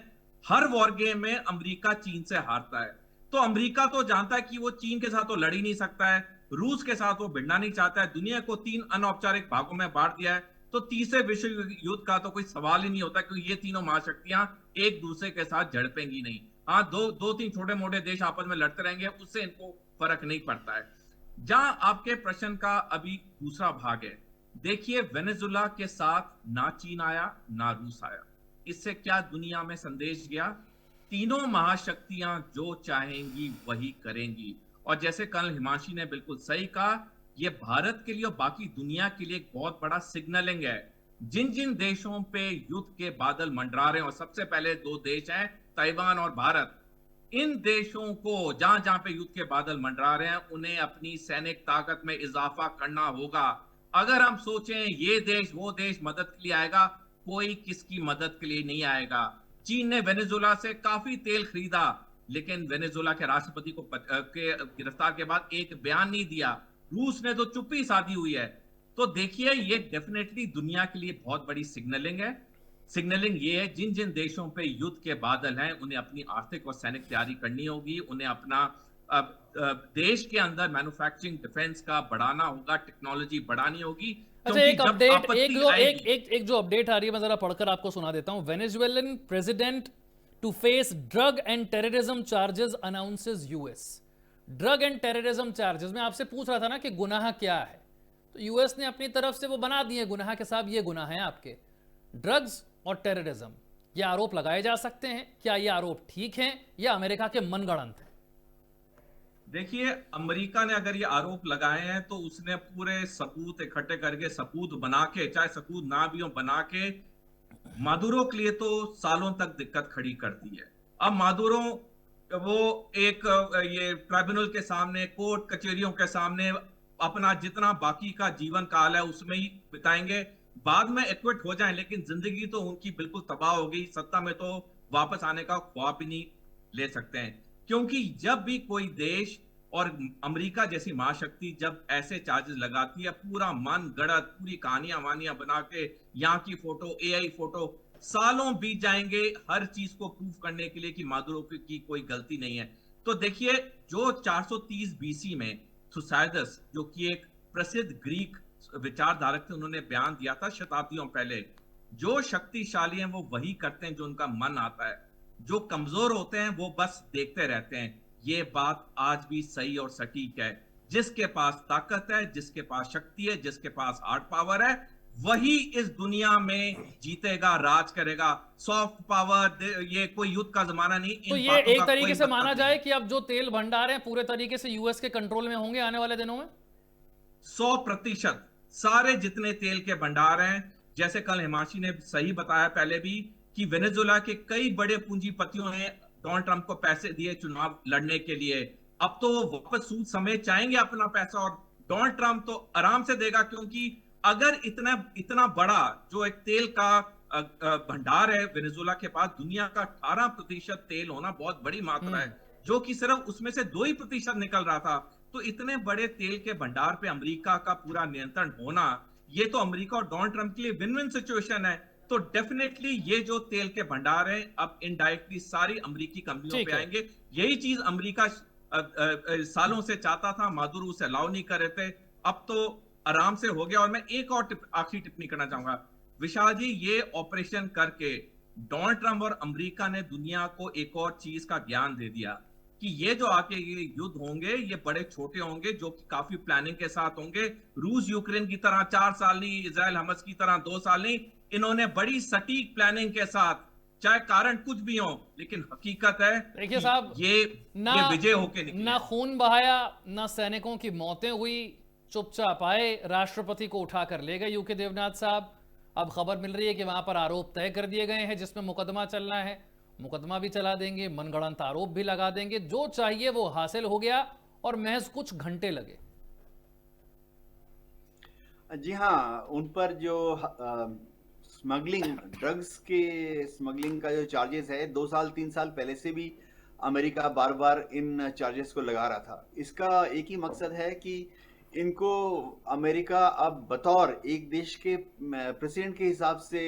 हर वॉर गेम में अमेरिका चीन से हारता है। तो अमेरिका तो जानता है कि वो चीन के साथ तो लड़ ही नहीं सकता है, रूस के साथ वो भिड़ना नहीं चाहता है। दुनिया को 3 अनौपचारिक भागों में बांट दिया है। तो तीसरे विश्व युद्ध का तो कोई सवाल ही नहीं होता, क्योंकि ये तीनों महाशक्तियां एक दूसरे के साथ झड़पेंगी नहीं। हाँ, दो तीन छोटे मोटे देश आपस में लड़ते रहेंगे, उससे इनको फर्क नहीं पड़ता है। जहां आपके प्रश्न का अभी दूसरा भाग है, देखिए वेनेजुला के साथ ना चीन आया ना रूस आया, इससे क्या दुनिया में संदेश गया? तीनों महाशक्तियां जो चाहेंगी वही करेंगी। और जैसे कल हिमांशी ने बिल्कुल सही कहा, ये भारत के लिए और बाकी दुनिया के लिए एक बहुत बड़ा सिग्नलिंग है। जिन जिन देशों पे युद्ध के बादल मंडरा रहे हैं, और सबसे पहले दो देश हैं ताइवान और भारत, इन देशों को जहां जहां पे युद्ध के बादल मंडरा रहे हैं उन्हें अपनी सैनिक ताकत में इजाफा करना होगा। अगर हम सोचें ये देश वो देश मदद के लिए आएगा, कोई किसकी मदद के लिए नहीं आएगा। चीन ने वेनेजुला से काफी तेल खरीदा, लेकिन वेनेजुला के राष्ट्रपति को के गिरफ्तार के बाद एक बयान नहीं दिया। रूस ने तो चुप्पी साधी हुई है। तो देखिए, ये डेफिनेटली दुनिया के लिए बहुत बड़ी सिग्नलिंग है। सिग्नलिंग ये है, जिन जिन देशों पे युद्ध के बादल हैं उन्हें अपनी आर्थिक और सैनिक तैयारी करनी होगी, उन्हें अपना देश के अंदर मैन्युफैक्चरिंग डिफेंस का बढ़ाना होगा, टेक्नोलॉजी बढ़ानी होगी। अच्छा, एक अपडेट, एक जो अपडेट आ रही है मैं जरा पढ़कर आपको सुना देता हूं। Venezuelan president to face drug and terrorism charges announces US. Drug and terrorism charges, मैं आपसे पूछ रहा था ना कि गुनाह क्या है, तो यूएस ने अपनी तरफ से वो बना दिए गुनाह के साहब, ये गुनाह है आपके, ड्रग्स और टेररिज्म। ये आरोप लगाए जा सकते हैं, क्या ये आरोप ठीक हैं या अमेरिका के मनगढ़ंत हैं? देखिए, अमेरिका ने अगर ये आरोप लगाए हैं तो उसने पूरे सबूत इकट्ठे करके, सबूत बना के, चाहे सबूत ना भी हो, बना के मादुरो के लिए तो सालों तक दिक्कत खड़ी कर दी है। अब मादुरो वो एक ये ट्राइब्यूनल के सामने, कोर्ट कचहरियों के सामने अपना जितना बाकी का जीवन काल है उसमें ही बिताएंगे, बाद में एक्विट हो जाएं, लेकिन जिंदगी तो उनकी बिल्कुल तबाह हो गई। सत्ता में तो वापस आने का ख्वाब भी नहीं ले सकते हैं, क्योंकि जब भी कोई देश और अमेरिका जैसी महाशक्ति जब ऐसे चार्जेस लगाती है, पूरा मन गढ़त, पूरी कहानियां वानियां बना के, यहाँ की फोटो, एआई फोटो, सालों बीत जाएंगे हर चीज को प्रूफ करने के लिए कि मादुरो की कोई गलती नहीं है। तो देखिए, जो 430 बीसी में थुसाइडस, जो कि एक प्रसिद्ध ग्रीक विचारधारक थे, उन्होंने बयान दिया था शताब्दियों पहले, जो शक्तिशाली हैं वो वही करते हैं जो उनका मन आता है, जो कमजोर होते हैं वो बस देखते रहते हैं। ये बात आज भी सही और सटीक है। जिसके पास ताकत है, जिसके पास शक्ति है, जिसके पास हार्ड पावर है, वही इस दुनिया में जीतेगा, राज करेगा। सॉफ्ट पावर, ये कोई युद्ध का जमाना नहीं। तो ये एक तरीके से माना जाए कि अब जो तेल भंडार हैं पूरे तरीके से यूएस के कंट्रोल में होंगे आने वाले दिनों में? 100% सारे जितने तेल के भंडार हैं, जैसे कल हिमांशी ने सही बताया पहले भी कि वेनेजुला के कई बड़े पूंजीपतियों ने डोनाल्ड ट्रंप को पैसे दिए चुनाव लड़ने के लिए। अब तो वो वापस सूद समेत चाहेंगे अपना पैसा, और डोनाल्ड ट्रंप तो आराम से देगा, क्योंकि अगर इतना बड़ा जो एक तेल का भंडार है वेनेजुला के पास, दुनिया का 18% तेल होना बहुत बड़ी मात्रा है, जो कि सिर्फ उसमें से 2% निकल रहा था। तो इतने बड़े तेल के भंडार पे अमेरिका का पूरा नियंत्रण होना, ये तो अमेरिका और डोनाल्ड ट्रंप के लिए विन विन सिचुएशन है। तो डेफिनेटली ये जो तेल के भंडार हैं अब इनडायरेक्टली सारी अमेरिकी कंपनियों पे आएंगे। यही चीज अमेरिका सालों से चाहता था, मादुरो उसे अलाउ नहीं कर रहे थे, अब तो आराम से हो गया। और मैं एक और आखिरी टिप्पणी करना चाहूंगा विशाल जी, ये ऑपरेशन करके डोनाल्ड ट्रंप और अमेरिका ने दुनिया को एक और चीज का ज्ञान दे दिया कि ये जो आके ये युद्ध होंगे ये बड़े छोटे होंगे, जो कि काफी प्लानिंग के साथ होंगे। रूस यूक्रेन की तरह 4 साल नहीं, इजराइल हमास की तरह 2 साल नहीं, इन्होंने बड़ी सटीक प्लानिंग के साथ, चाहे कारण कुछ भी हो, लेकिन हकीकत है देखिए साहब, ये विजय होके निकली। ना खून बहाया, ना सैनिकों की मौतें हुई, चुपचाप आए, राष्ट्रपति को उठाकर ले गए यूके देवनाथ साहब। अब खबर मिल रही है कि वहां पर आरोप तय कर दिए गए हैं जिसमें मुकदमा चलना है, मुकदमा भी चला देंगे, मनगढ़ंत आरोप भी लगा देंगे, जो चाहिए वो हासिल हो गया और महज कुछ घंटे लगे। जी हाँ, उन पर जो स्मगलिंग, ड्रग्स के स्मगलिंग का जो चार्जेस है, 2 साल 3 साल पहले से भी अमेरिका बार बार इन चार्जेस को लगा रहा था। इसका एक ही मकसद है कि इनको अमेरिका अब बतौर एक देश के प्रेसिडेंट के हिसाब से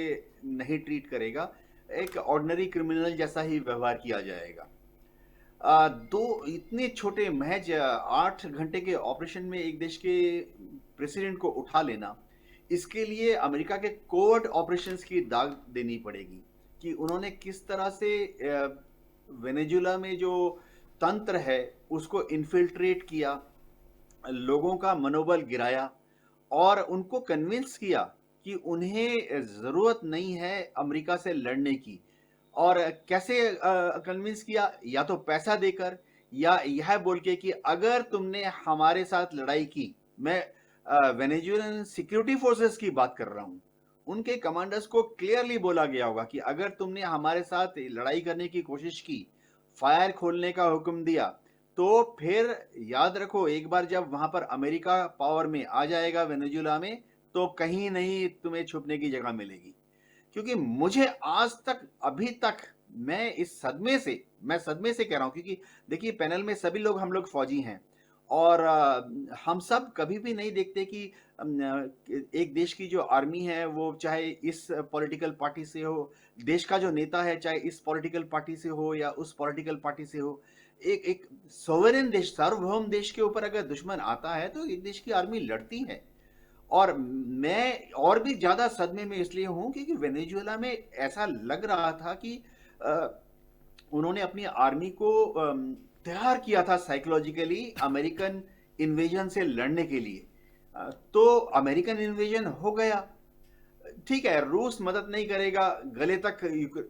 नहीं ट्रीट करेगा, एक ऑर्डिनरी क्रिमिनल जैसा ही व्यवहार किया जाएगा। इतने छोटे महज 8 घंटे के ऑपरेशन में एक देश के प्रेसिडेंट को उठा लेना, इसके लिए अमेरिका के कोवर्ट ऑपरेशंस की दाग देनी पड़ेगी कि उन्होंने किस तरह से वेनेजुएला में जो तंत्र है उसको इन्फिल्ट्रेट किया, लोगों का मनोबल गिराया और उनको कन्विंस किया कि उन्हें ज़रूरत नहीं है अमेरिका से लड़ने की। और कैसे कन्विंस किया? या तो पैसा देकर या यह बोल के कि अगर तुमने हमारे साथ लड़ाई की, मैं वेनेजुएलन सिक्योरिटी फोर्सेस की बात कर रहा हूँ, उनके कमांडर्स को क्लियरली बोला गया होगा कि अगर तुमने हमारे साथ लड़ाई करने की कोशिश की, फायर खोलने का हुक्म दिया, तो फिर याद रखो एक बार जब वहां पर अमेरिका पावर में आ जाएगा वेनेजुएला में, तो कहीं नहीं तुम्हें छुपने की जगह मिलेगी। क्योंकि मुझे आज तक अभी तक मैं सदमे से कह रहा हूं, क्योंकि देखिए पैनल में सभी लोग हम लोग फौजी हैं और हम सब कभी भी नहीं देखते कि एक देश की जो आर्मी है वो चाहे इस पॉलिटिकल पार्टी से हो, देश का जो नेता है चाहे इस पॉलिटिकल पार्टी से हो या उस पॉलिटिकल पार्टी से हो, एक सोवरेन देश, सार्वभौम देश के ऊपर अगर दुश्मन आता है तो एक देश की आर्मी लड़ती है। और मैं और भी ज्यादा सदमे में इसलिए हूं क्योंकि वेनेजुएला में ऐसा लग रहा था कि उन्होंने अपनी आर्मी को तैयार किया था साइकोलॉजिकली अमेरिकन इन्वेजन से लड़ने के लिए। तो अमेरिकन इन्वेजन हो गया, ठीक है, रूस मदद नहीं करेगा, गले तक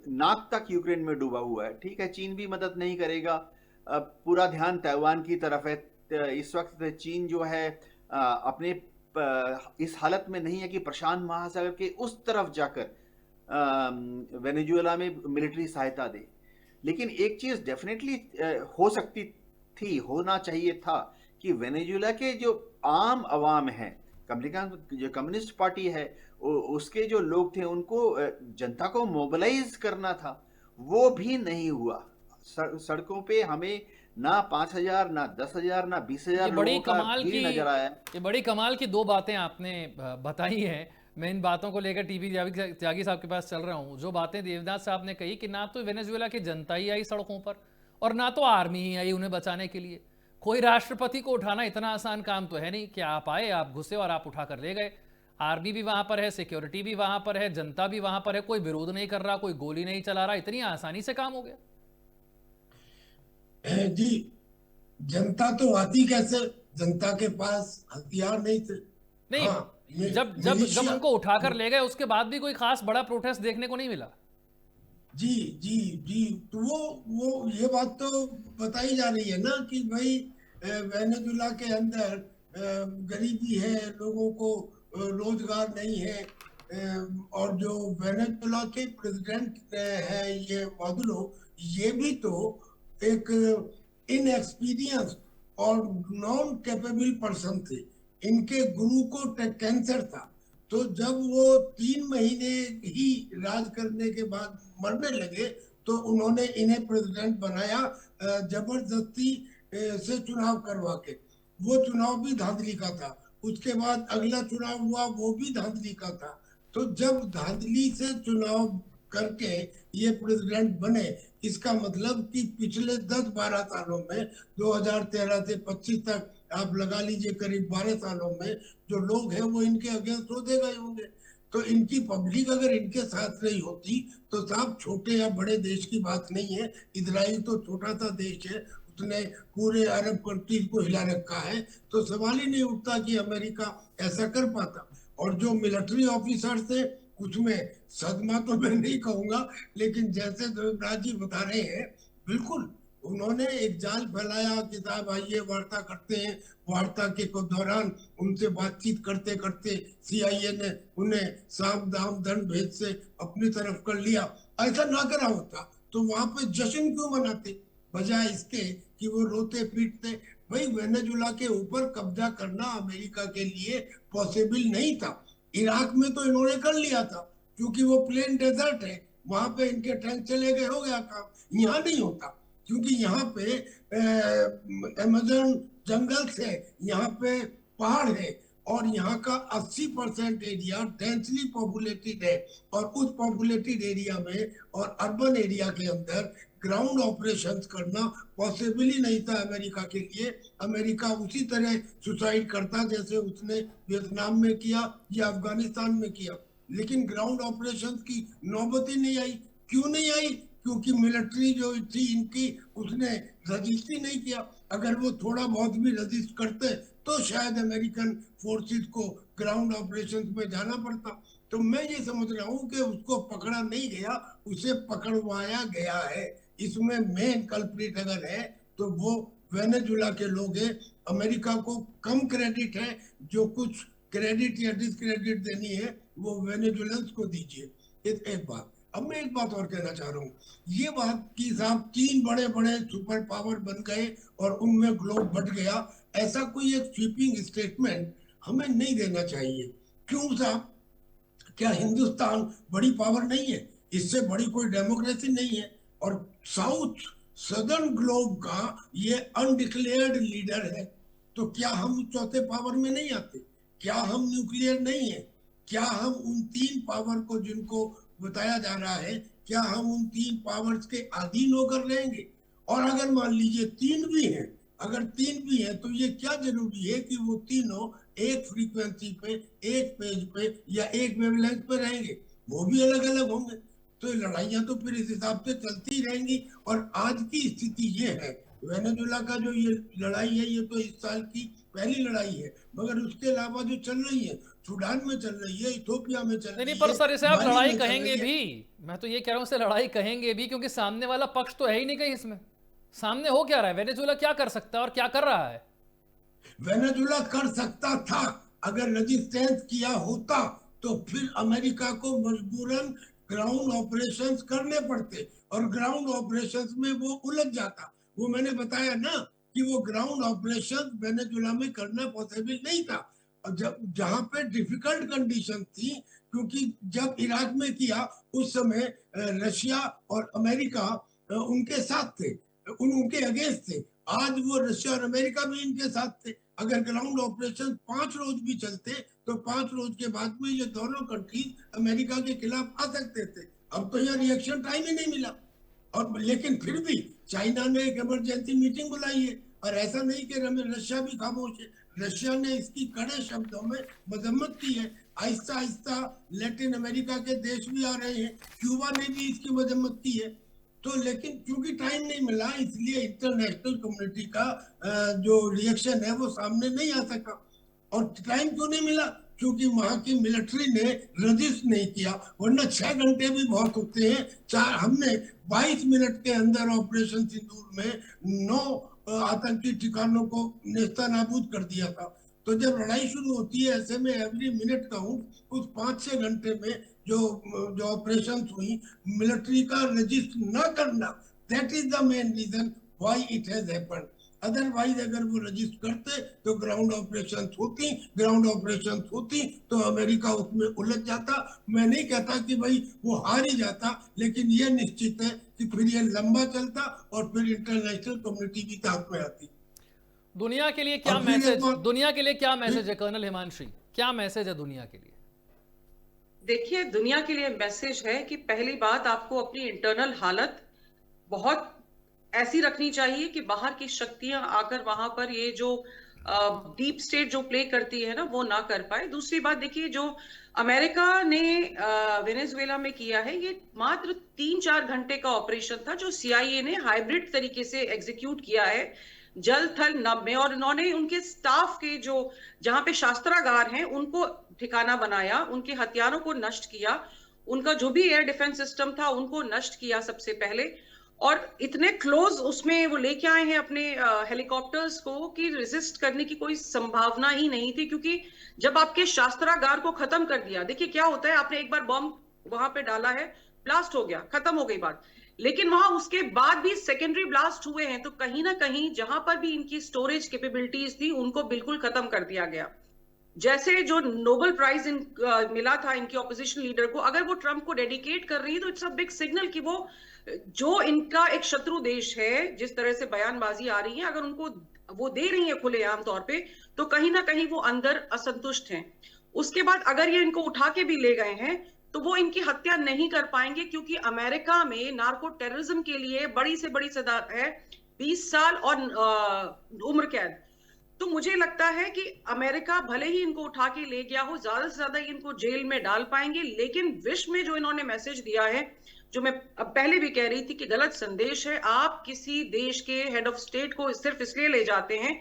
नाक तक यूक्रेन में डूबा हुआ है, ठीक है, चीन भी मदद नहीं करेगा, पूरा ध्यान ताइवान की तरफ है। इस वक्त चीन जो है अपने इस हालत में नहीं है कि प्रशांत महासागर के उस तरफ जाकर वेनेजुएला में मिलिट्री सहायता दे। लेकिन एक चीज डेफिनेटली हो सकती थी, होना चाहिए था कि वेनेजुएला के जो आम अवाम है, जो कम्युनिस्ट पार्टी है, उसके जो लोग थे उनको जनता को मोबिलाइज करना था, वो भी नहीं हुआ। सड़कों पे हमें ना 5,000 ना 10,000 ना 20,000 लोगों का भीड़ नजर आया। ये बड़ी कमाल की दो बातें आपने बताई हैं। मैं इन बातों को लेकर टीवी त्यागी साहब के पास चल रहा हूं। जो बातें देवनाथ साहब ने कही कि ना तो वेनेजुएला की जनता ही आई सड़कों पर और ना तो आर्मी ही आई उन्हें बचाने के लिए। कोई राष्ट्रपति को उठाना इतना आसान काम तो है नहीं कि आप आए, आप घुसे और आप उठा कर ले गए। आर्मी भी वहां पर है, सिक्योरिटी भी वहां पर है, जनता भी वहां पर है, कोई विरोध नहीं कर रहा, कोई गोली नहीं चला रहा, इतनी आसानी से काम हो गया। जी, जनता तो आती कैसे? जनता के पास हथियार नहीं थे। नहीं, जब उनको उठाकर ले गए उसके बाद भी कोई खास बड़ा प्रोटेस्ट देखने को नहीं मिला। जी जी जी, तो वो ये बात तो बताई जा रही है ना कि भाई वेनेजुएला के अंदर गरीबी है, लोगों को रोजगार नहीं है, और जो वेनेजुएला के प्रेसिडेंट है ये मादुरो, ये भी तो एक इनएक्सपीरियंस और नॉन कैपेबल पर्सन थे। इनके गुरु को कैंसर था, तो जब वो 3 महीने ही राज करने के बाद मरने लगे तो उन्होंने इन्हें प्रेसिडेंट बनाया जबरदस्ती से चुनाव करवा के। वो चुनाव भी धांधली का था, उसके बाद अगला चुनाव हुआ वो भी धांधली का था। तो जब धांधली से चुनाव करके ये प्रेसिडेंट बने, इसका मतलब कि पिछले 10-12 सालों में 2013 से 25 तक आप लगा लीजिए करीब 12 सालों में जो लोग हैं वो इनके अगेंस्ट होते गए होंगे। तो इनकी पब्लिक अगर इनके साथ नहीं होती तो साहब छोटे या बड़े देश की बात नहीं है, इजराइल तो छोटा सा देश है, उसने पूरे अरब कंट्रीज को हिला रखा है, तो सवाल ही नहीं उठता कि अमेरिका ऐसा कर पाता। और जो मिलिट्री ऑफिसर थे उसमें सदमा तो मैं नहीं कहूंगा, लेकिन जैसे देवराज जी बता रहे हैं बिल्कुल उन्होंने एक जाल फैलाया कि साहब आइए वार्ता करते हैं। वार्ता के दौरान उनसे बातचीत करते करते CIA ने उन्हें साम दाम दंड भेद से अपनी तरफ कर लिया। ऐसा ना करा होता तो वहां पे जश्न क्यों मनाते, बजाय इसके कि वो रोते पीटते। भाई वेनेजुएला के ऊपर कब्जा करना अमेरिका के लिए पॉसिबल नहीं था। इराक में तो इन्होंने कर लिया था क्योंकि वो प्लेन डेजर्ट है, वहां पे इनके टैंक चले गए, हो गया काम। यहाँ नहीं होता क्योंकि यहाँ पे अमेज़न जंगल से यहाँ पे पहाड़ है और यहाँ का 80% एरिया डेंसली पॉपुलेटेड है। और उस पॉपुलेटेड एरिया में और अर्बन एरिया के अंदर ग्राउंड ऑपरेशंस करना पॉसिबल ही नहीं था अमेरिका के लिए। अमेरिका उसी तरह सुसाइड करता जैसे उसने वियतनाम में किया या अफगानिस्तान में किया, लेकिन ग्राउंड ऑपरेशंस की नौबत ही नहीं आई। क्यों नहीं आई? क्योंकि मिलिट्री जो थी इनकी, उसने रजिस्ट ही नहीं किया। अगर वो थोड़ा बहुत भी रजिस्ट करते तो शायद अमेरिकन फोर्सेस को ग्राउंड ऑपरेशंस में जाना पड़ता। तो मैं ये समझ रहा हूँ कि उसको पकड़ा नहीं गया, उसे पकड़वाया गया है। इसमें मेन कल्प्रिट अगर है तो वो वेनेजुला के लोग हैं। अमेरिका को कम क्रेडिट है, जो कुछ क्रेडिट या डिसक्रेडिट देनी है वो वेनेजुलन्स को दीजिए। एक बात, अब मैं एक बात और कहना चाह रहा हूँ, ये बात कि साहब 3 बड़े बड़े सुपर पावर बन गए और उनमें ग्लोब बढ़ गया, ऐसा कोई एक स्वीपिंग स्टेटमेंट हमें नहीं देना चाहिए। क्यों साहब? क्या हिंदुस्तान बड़ी पावर नहीं है? इससे बड़ी कोई डेमोक्रेसी नहीं है। और साउथ सदर्न ग्लोब का ये अनडिक्लेयर्ड लीडर है, तो क्या हम चौथे पावर में नहीं आते? क्या हम न्यूक्लियर नहीं है? क्या हम उन 3 पावर को, जिनको बताया जा रहा है, क्या हम उन 3 पावर्स के अधीन होकर रहेंगे? और अगर मान लीजिए 3 भी हैं, अगर 3 भी हैं, तो ये क्या जरूरी है कि वो तीनों एक फ्रीक्वेंसी पे, एक पेज पे या एक वेवलेंथ पे रहेंगे? वो भी अलग अलग होंगे। तो लड़ाइयां तो फिर इस हिसाब से चलती ही रहेंगी। और आज की स्थिति ये है, वेनेजुला का जो ये लड़ाई है, ये तो इस साल की पहली लड़ाई है, मगर उसके अलावा जो चल रही है, सूडान में चल रही है, इथोपिया में चल रही नहीं है, पर सर इसे आप माली लड़ाई में चल कहेंगे रही है। भी, मैं तो ये कह रहा हूं इसे लड़ाई कहेंगे भी, क्योंकि सामने वाला पक्ष तो है ही नहीं कहीं इसमें। सामने हो क्या रहा है? वेनेजुला क्या कर सकता है और क्या कर रहा है? वेनेजुला कर सकता था, अगर रेजिस्टेंस किया होता तो फिर अमेरिका को मजबूरन ग्राउंड ऑपरेशंस करने पड़ते और ग्राउंड ऑपरेशंस में वो उलझ जाता। वो मैंने बताया ना कि वो ग्राउंड ऑपरेशंस वेनेजुला में करना पॉसिबल नहीं था। और जब जहां पे डिफिकल्ट कंडीशन थी, क्योंकि जब इराक में किया उस समय रशिया और अमेरिका उनके साथ थे, उनके अगेंस्ट थे। आज वो रशिया और अमेरिका भी इनके साथ थे। अगर ग्राउंड ऑपरेशन 5 रोज भी चलते तो 5 रोज के बाद में ये दोनों कंट्रीज अमेरिका के खिलाफ आ सकते थे। अब तो यह रिएक्शन टाइम ही नहीं मिला। और लेकिन फिर भी चाइना ने एक इमरजेंसी मीटिंग बुलाई है, और ऐसा नहीं कि रशिया भी खामोश है। रशिया ने इसकी कड़े शब्दों में मजम्मत की है। आहिस्ता आहिस्ता लैटिन अमेरिका के देश भी आ रहे हैं, क्यूबा ने भी इसकी मजम्मत की है। तो लेकिन क्योंकि टाइम नहीं मिला, इसलिए इंटरनेशनल कम्युनिटी का जो रिएक्शन है वो सामने नहीं आ सका। और टाइम क्यों नहीं मिला? क्योंकि वहां की मिलिट्री ने रजिस्ट नहीं किया, वरना 6 घंटे भी बहुत होते हैं। हमने 22 मिनट के अंदर ऑपरेशन सिंदूर में 9 आतंकी ठिकानों को नेस्तनाबूद कर दिया था। तो जब लड़ाई शुरू होती है, ऐसे में एवरी मिनट काउंट, उस 5-6 घंटे में जो ऑपरेशन हुई, मिलिट्री का रजिस्ट न करना, that is the main reason why it has happened. Otherwise अगर वो रजिस्ट करते तो ग्राउंड ऑपरेशन होती तो अमेरिका उसमें उलझ जाता। मैं नहीं कहता कि भाई वो हार ही जाता, लेकिन ये निश्चित है कि फिर ये लंबा चलता और फिर इंटरनेशनल कम्युनिटी भी साथ में आती। दुनिया के लिए क्या मैसेज है कर्नल हिमांशी? क्या मैसेज है दुनिया के लिए? देखिए, दुनिया के लिए मैसेज है कि पहली बात, आपको अपनी इंटरनल हालत बहुत ऐसी रखनी चाहिए कि बाहर की शक्तियां आकर वहां पर ये जो डीप स्टेट जो प्ले करती है ना, वो ना कर पाए। दूसरी बात देखिए, जो अमेरिका ने वेनेजुएला में किया है, ये मात्र 3-4 घंटे का ऑपरेशन था, जो CIA ने हाइब्रिड तरीके से एग्जीक्यूट किया है, जल थल नभ में। और उन्होंने उनके स्टाफ के जो जहां पे शास्त्रागार हैं उनको ठिकाना बनाया, उनके हथियारों को नष्ट किया, उनका जो भी एयर डिफेंस सिस्टम था उनको नष्ट किया सबसे पहले। और इतने क्लोज उसमें वो लेके आए हैं अपने हेलीकॉप्टर्स को कि रेजिस्ट करने की कोई संभावना ही नहीं थी, क्योंकि जब आपके शास्त्रागार को खत्म कर दिया, देखिए क्या होता है, आपने एक बार बॉम्ब वहां पे डाला है, ब्लास्ट हो गया, खत्म हो गई बात। लेकिन वहां उसके बाद भी सेकेंडरी ब्लास्ट हुए हैं, तो कहीं ना कहीं जहां पर भी इनकी स्टोरेज कैपेबिलिटीज थी उनको बिल्कुल खत्म कर दिया गया। जैसे जो नोबेल प्राइज मिला था इनकी ऑपोजिशन लीडर को, अगर वो ट्रंप को डेडिकेट कर रही है तो इट्स अ बिग सिग्नल कि वो जो इनका एक शत्रु देश है, जिस तरह से बयानबाजी आ रही है, अगर उनको वो दे रही है खुलेआम तौर पे, तो कहीं ना कहीं वो अंदर असंतुष्ट हैं। उसके बाद अगर ये इनको उठा के भी ले गए हैं तो वो इनकी हत्या नहीं कर पाएंगे, क्योंकि अमेरिका में नार्को टेररिज्म के लिए बड़ी से बड़ी सजा है 20 साल और उम्र कैद। तो मुझे लगता है कि अमेरिका भले ही इनको उठा के ले गया हो, ज्यादा से ज्यादा इनको जेल में डाल पाएंगे, लेकिन विश्व में जो इन्होंने मैसेज दिया है, जो मैं अब पहले भी कह रही थी कि गलत संदेश है। आप किसी देश के हेड ऑफ स्टेट को सिर्फ इसलिए ले जाते हैं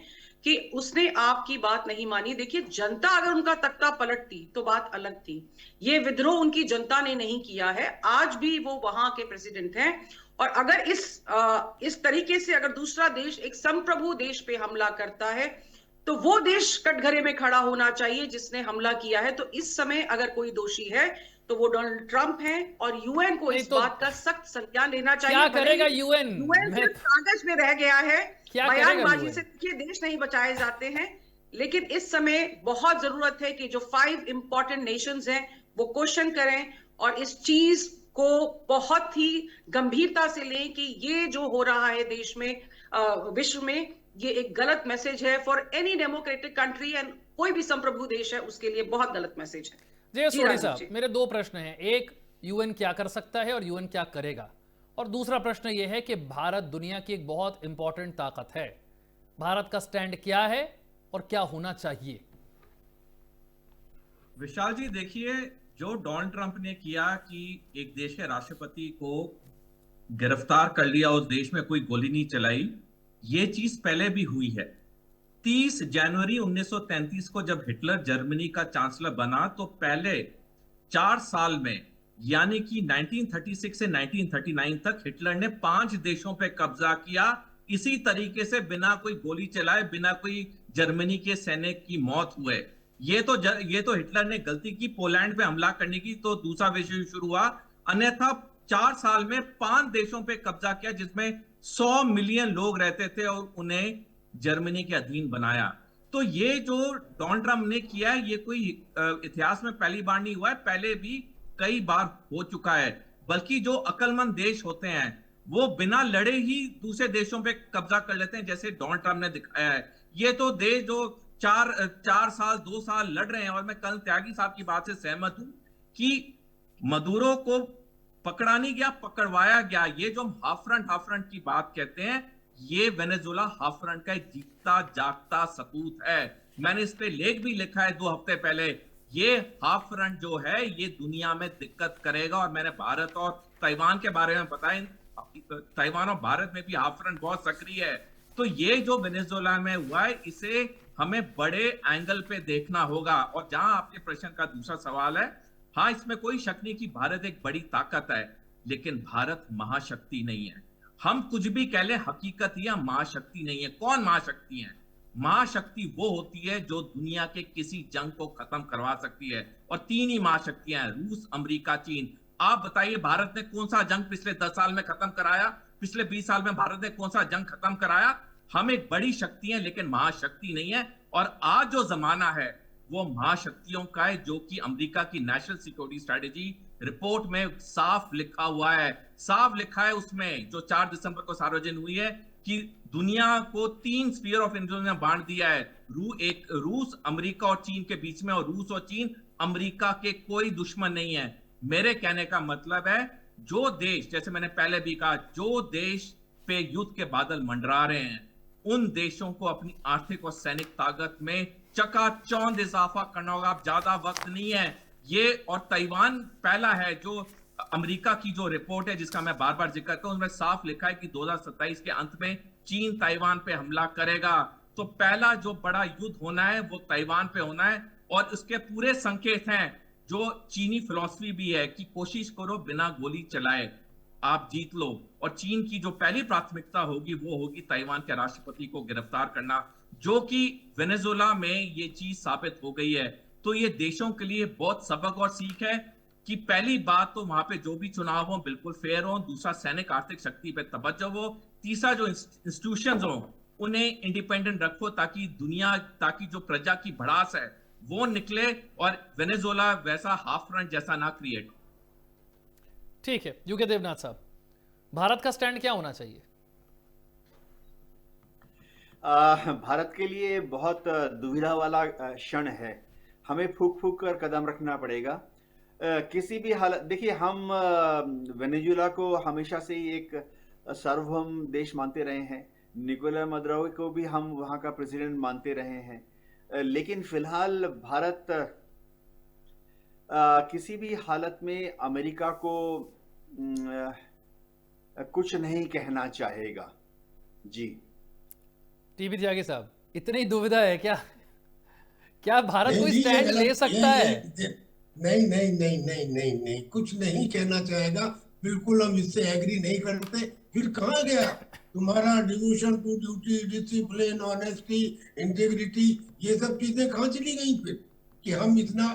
कि उसने आपकी बात नहीं मानी। देखिए, जनता अगर उनका तख्ता पलटती तो बात अलग थी। ये विद्रोह उनकी जनता ने नहीं किया है, आज भी वो वहां के प्रेसिडेंट हैं। और अगर इस तरीके से अगर दूसरा देश एक संप्रभु देश पे हमला करता है, तो वो देश कटघरे में खड़ा होना चाहिए जिसने हमला किया है। तो इस समय अगर कोई दोषी है तो वो डोनाल्ड ट्रंप हैं, और यूएन को इस बात का सख्त संज्ञान लेना चाहिए। क्या करेगा यूएन? यूएन सिर्फ कागज में रह गया है, क्या करेगा बयानबाजी UN? से देखिए देश नहीं बचाए जाते हैं। लेकिन इस समय बहुत जरूरत है कि जो 5 इंपॉर्टेंट नेशंस हैं वो क्वेश्चन करें और इस चीज को बहुत ही गंभीरता से लें कि ये जो हो रहा है देश में, विश्व में, ये एक गलत मैसेज है for any democratic country, and कोई भी संप्रभु देश है उसके लिए बहुत गलत मैसेज है। जी सोडी राजीव साहब, जी। मेरे 2 प्रश्न हैं। एक, यूएन क्या कर सकता है और यूएन क्या करेगा? और दूसरा प्रश्न यह है कि भारत दुनिया की एक बहुत इंपॉर्टेंट ताकत है, भारत का स्टैंड क्या है और क्या होना चाहिए? विशाल जी, देखिए, जो डोनाल्ड ट्रंप ने किया कि एक देश के राष्ट्रपति को गिरफ्तार कर लिया, उस देश में कोई गोली नहीं चलाई, ये चीज पहले भी हुई है। 30 जनवरी 1933 को जब हिटलर जर्मनी का चांसलर बना, तो पहले 4 साल में, यानी कि 1936 से 1939 तक हिटलर ने 5 देशों पे कब्जा किया, इसी तरीके से बिना कोई गोली चलाए, बिना कोई जर्मनी के सैनिक की मौत हुए। ये तो हिटलर ने गलती की पोलैंड पे हमला करने की, तो दूसरा विश्व युद्ध शुरू हुआ। अन्यथा 4 साल में 5 देशों पे कब्जा किया, जिसमें 100 मिलियन लोग रहते थे और उन्हें जर्मनी के अधीन बनाया। तो ये जो डोनाल्ड ट्रंप ने किया है, ये कोई इतिहास में पहली बार नहीं हुआ है, पहले भी कई बार हो चुका है। बल्कि जो अक्लमंद देश होते हैं वो बिना लड़े ही दूसरे देशों पे कब्जा कर लेते हैं, जैसे डोनाल्ड ट्रंप ने दिखाया है। ये तो देश जो 4 साल 2 साल लड़ रहे हैं, और मैं कल त्यागी साहब की बात से सहमत हूं कि मदुरो को पकड़ा नहीं गया, पकड़वाया गया। ये जो हाफ फ्रंट की बात कहते हैं, ये वेनेजुएला हाफ फ्रंट का एक जीता जागता सबूत है। मैंने इस पे लेख भी लिखा है 2 हफ्ते पहले। ये हाफ फ्रंट जो है ये दुनिया में दिक्कत करेगा, और मैंने भारत और ताइवान के बारे में बताया, ताइवान और भारत में भी हाफ फ्रंट बहुत सक्रिय है। तो ये जो वेनेजुएला में हुआ है, इसे हमें बड़े एंगल पे देखना होगा। और जहां आपके प्रश्न का दूसरा सवाल है, हाँ, इसमें कोई शक नहीं कि भारत एक बड़ी ताकत है, लेकिन भारत महाशक्ति नहीं है। हम कुछ भी कह ले, हकीकत यह महाशक्ति नहीं है। कौन महाशक्ति है? महाशक्ति वो होती है जो दुनिया के किसी जंग को खत्म करवा सकती है, और 3 ही महाशक्तियां हैं, रूस, अमेरिका, चीन। आप बताइए, भारत ने कौन सा जंग पिछले 10 साल में खत्म कराया? पिछले 20 साल में भारत ने कौन सा जंग खत्म कराया? हम एक बड़ी शक्ति है, लेकिन महाशक्ति नहीं है। और आज जो जमाना है वो महाशक्तियों का है, जो कि अमेरिका की नेशनल सिक्योरिटी स्ट्रेटेजी रिपोर्ट में साफ लिखा हुआ है। साफ लिखा है उसमें, जो 4 दिसंबर को सार्वजनिक हुई है, कि दुनिया को 3 स्फीयर ऑफ इन्फ्लुएंस में बांट दिया है। एक रूस, अमेरिका और चीन के बीच में, और रूस और चीन अमेरिका के कोई दुश्मन नहीं है। मेरे कहने का मतलब है, जो देश, जैसे मैंने पहले भी कहा, जो देश पे युद्ध के बादल मंडरा रहे हैं, उन देशों को अपनी आर्थिक और सैनिक ताकत में चकाचौंध इजाफा करना होगा। अब ज्यादा वक्त नहीं है। ये और ताइवान पहला है, जो अमेरिका की जो रिपोर्ट है जिसका मैं बार बार जिक्र करता हूं, उसमें साफ लिखा है कि 2027 के अंत में चीन ताइवान पे हमला करेगा। तो पहला जो बड़ा युद्ध होना है वो ताइवान पे होना है, और उसके पूरे संकेत हैं, जो चीनी फिलॉसफी भी है कि कोशिश करो बिना गोली चलाए आप जीत लो। और चीन की जो पहली प्राथमिकता होगी वो होगी ताइवान के राष्ट्रपति को गिरफ्तार करना, जो कि वेनेजुएला में ये चीज साबित हो गई है। तो ये देशों के लिए बहुत सबक और सीख है कि पहली बात तो वहां पे जो भी चुनाव हो बिल्कुल फेयर हो, दूसरा सैनिक आर्थिक शक्ति पे तवज्जो हो, तीसरा जो इंस्टीट्यूशंस हो उन्हें इंडिपेंडेंट रखो, ताकि जो प्रजा की भड़ास है वो निकले, और वेनेजुएला वैसा हाफ फ्रंट जैसा ना क्रिएट। ठीक है, यूके देवनाथ साहब, भारत का स्टैंड क्या होना चाहिए? भारत के लिए बहुत दुविधा वाला क्षण है। हमें फूक फूक कर कदम रखना पड़ेगा। किसी भी हालत देखिए हम वेनेजुएला को हमेशा से ही एक सार्वभौम देश मानते रहे हैं। निकोला मदुरो को भी हम वहाँ का प्रेसिडेंट मानते रहे हैं। लेकिन फिलहाल भारत किसी भी हालत में अमेरिका को कुछ नहीं कहना चाहेगा। जी टीबी त्यागी साहब, इतनी दुविधा है क्या? क्या भारत नहीं कोई जी, ये स्टैंड ले गलत सकता है? नहीं नहीं नहीं नहीं नहीं नहीं, कुछ नहीं कहना चाहेगा। बिल्कुल हम इससे एग्री नहीं करते। फिर कहाँ गया तुम्हारा devotion to duty, discipline, honesty, integrity, ये सब चीजें कहाँ चली गई फिर कि हम इतना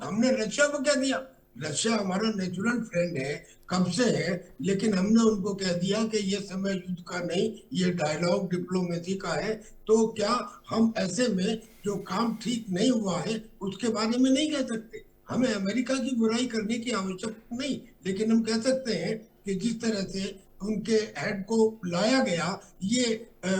हमने रशिया को क्या दिया? रशिया हमारा नेचुरल फ्रेंड है, कब से है, लेकिन हमने उनको कह दिया कि ये समय युद्ध का नहीं, ये डायलॉग डिप्लोमेसी का है। तो क्या हम ऐसे में जो काम ठीक नहीं हुआ है उसके बारे में नहीं कह सकते? हमें अमेरिका की बुराई करने की आवश्यकता नहीं, लेकिन हम कह सकते हैं कि जिस तरह से उनके हेड को लाया गया ये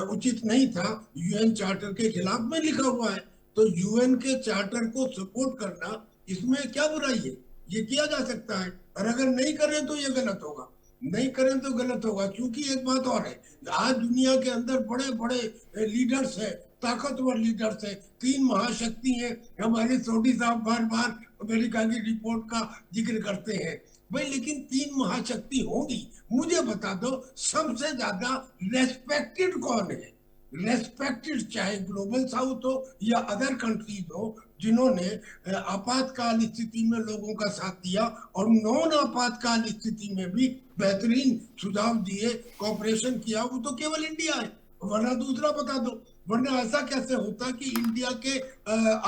उचित नहीं था। यूएन चार्टर के खिलाफ में लिखा हुआ है, तो यूएन के चार्टर को सपोर्ट करना इसमें क्या बुराई है? ये किया जा सकता है, और अगर नहीं करें तो ये गलत होगा, नहीं करें तो गलत होगा। क्योंकि एक बात और है, आज दुनिया के अंदर बड़े बड़े लीडर्स हैं, ताकतवर लीडर्स हैं, 3 महाशक्ति हैं। हमारे सऊदी साहब बार बार अमेरिका की रिपोर्ट का जिक्र करते हैं भाई, लेकिन 3 महाशक्ति होंगी, मुझे बता दो सबसे ज्यादा रेस्पेक्टेड कौन है? रेस्पेक्टेड, चाहे ग्लोबल साउथ हो या अदर कंट्रीज हो, जिन्होंने आपातकाल स्थिति में लोगों का साथ दिया और नॉन आपातकाल स्थिति में भी बेहतरीन सुझाव दिए, कॉपरेशन किया, वो तो केवल इंडिया है। वरना दूसरा बता दो, वरना ऐसा कैसे होता कि इंडिया के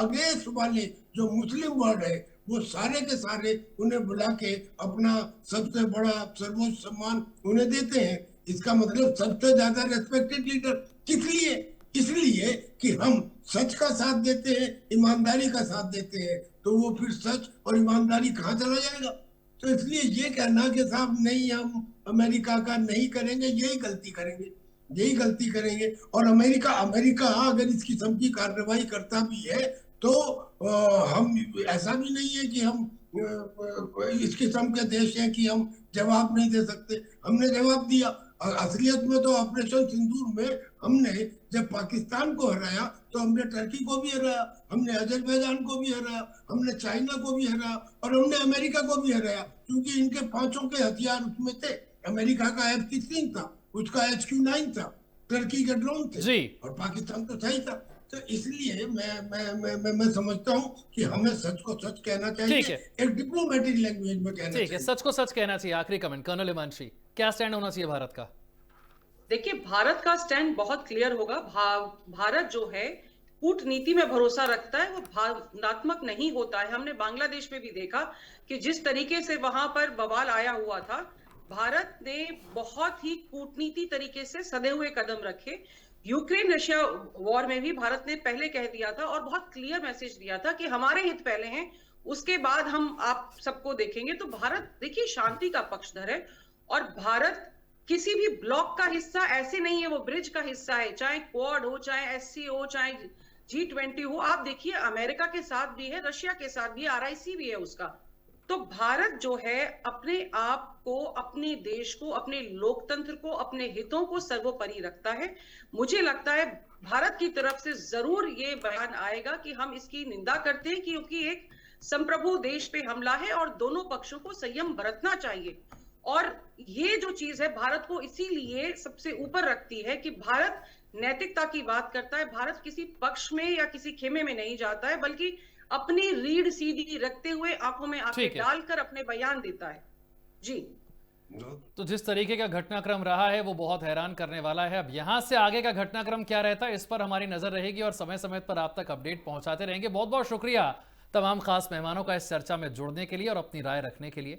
अगेंस्ट वाले जो मुस्लिम वर्ल्ड है वो सारे के सारे उन्हें बुला के अपना सबसे बड़ा सर्वोच्च सम्मान उन्हें देते हैं? इसका मतलब सबसे ज्यादा रेस्पेक्टेड लीडर किस लिए? इसलिए कि हम सच का साथ देते हैं, ईमानदारी का साथ देते हैं, तो वो फिर सच और ईमानदारी कहाँ चला जाएगा? तो इसलिए ये कहना कि साहब नहीं हम अमेरिका का नहीं करेंगे, यही गलती करेंगे, यही गलती करेंगे। और अमेरिका अगर इस किस्म की कार्रवाई करता भी है तो हम, ऐसा भी नहीं है कि हम इस किस्म के देश हैं कि हम जवाब नहीं दे सकते। हमने जवाब दिया। असलियत में तो ऑपरेशन सिंदूर में हमने जब पाकिस्तान को हराया तो हमने टर्की को भी हराया, हमने अजरबैजान को भी हराया, हमने चाइना को भी हराया और हमने अमेरिका को भी हराया, क्योंकि इनके 5 के हथियार उसमें थे। अमेरिका का F-16 था, उसका HQ-9 था, टर्की के ड्रोन थे और पाकिस्तान तो सही था। तो इसलिए मैं समझता हूँ कि हमें सच को सच कहना चाहिए, एक डिप्लोमेटिक लैंग्वेज में कहना चाहिए। सच को सच कहना चाहिए। आखिरी कमेंट कर्नल हिमांशी, क्या स्टैंड होना चाहिए भारत का? देखिए, भारत का स्टैंड बहुत क्लियर होगा। भारत जो है कूटनीति में भरोसा रखता है, वो भावनात्मक नहीं होता है। हमने बांग्लादेश में भी देखा कि जिस तरीके से वहां पर बवाल आया हुआ था, भारत ने बहुत ही कूटनीति तरीके से सधे हुए कदम रखे। यूक्रेन रशिया वॉर में भी भारत ने पहले कह दिया था और बहुत क्लियर मैसेज दिया था कि हमारे हित पहले हैं, उसके बाद हम आप सबको देखेंगे। तो भारत देखिए शांति का पक्षधर है और भारत किसी भी ब्लॉक का हिस्सा ऐसे नहीं है, वो ब्रिज का हिस्सा है, चाहे क्वाड हो, चाहे SCO हो, चाहे G20 हो। आप देखिए अमेरिका के साथ भी है, रशिया के साथ भी, RIC भी है उसका। तो भारत जो है अपने आप को, अपने देश को, अपने लोकतंत्र को, अपने हितों को सर्वोपरि रखता है। मुझे लगता है भारत की तरफ से जरूर ये बयान आएगा कि हम इसकी निंदा करते हैं, क्योंकि एक संप्रभु देश पे हमला है और दोनों पक्षों को संयम बरतना चाहिए। और ये जो चीज है भारत को इसीलिए सबसे ऊपर रखती है कि भारत नैतिकता की बात करता है। भारत किसी पक्ष में या किसी खेमे में नहीं जाता है, बल्कि अपनी रीढ़ सीधी रखते हुए आंखों में आंखें डालकर अपने बयान देता है। जी, तो जिस तरीके का घटनाक्रम रहा है वो बहुत हैरान करने वाला है। अब यहां से आगे का घटनाक्रम क्या रहता है, इस पर हमारी नजर रहेगी और समय समय पर आप तक अपडेट पहुंचाते रहेंगे। बहुत बहुत शुक्रिया तमाम खास मेहमानों का इस चर्चा में जुड़ने के लिए और अपनी राय रखने के लिए।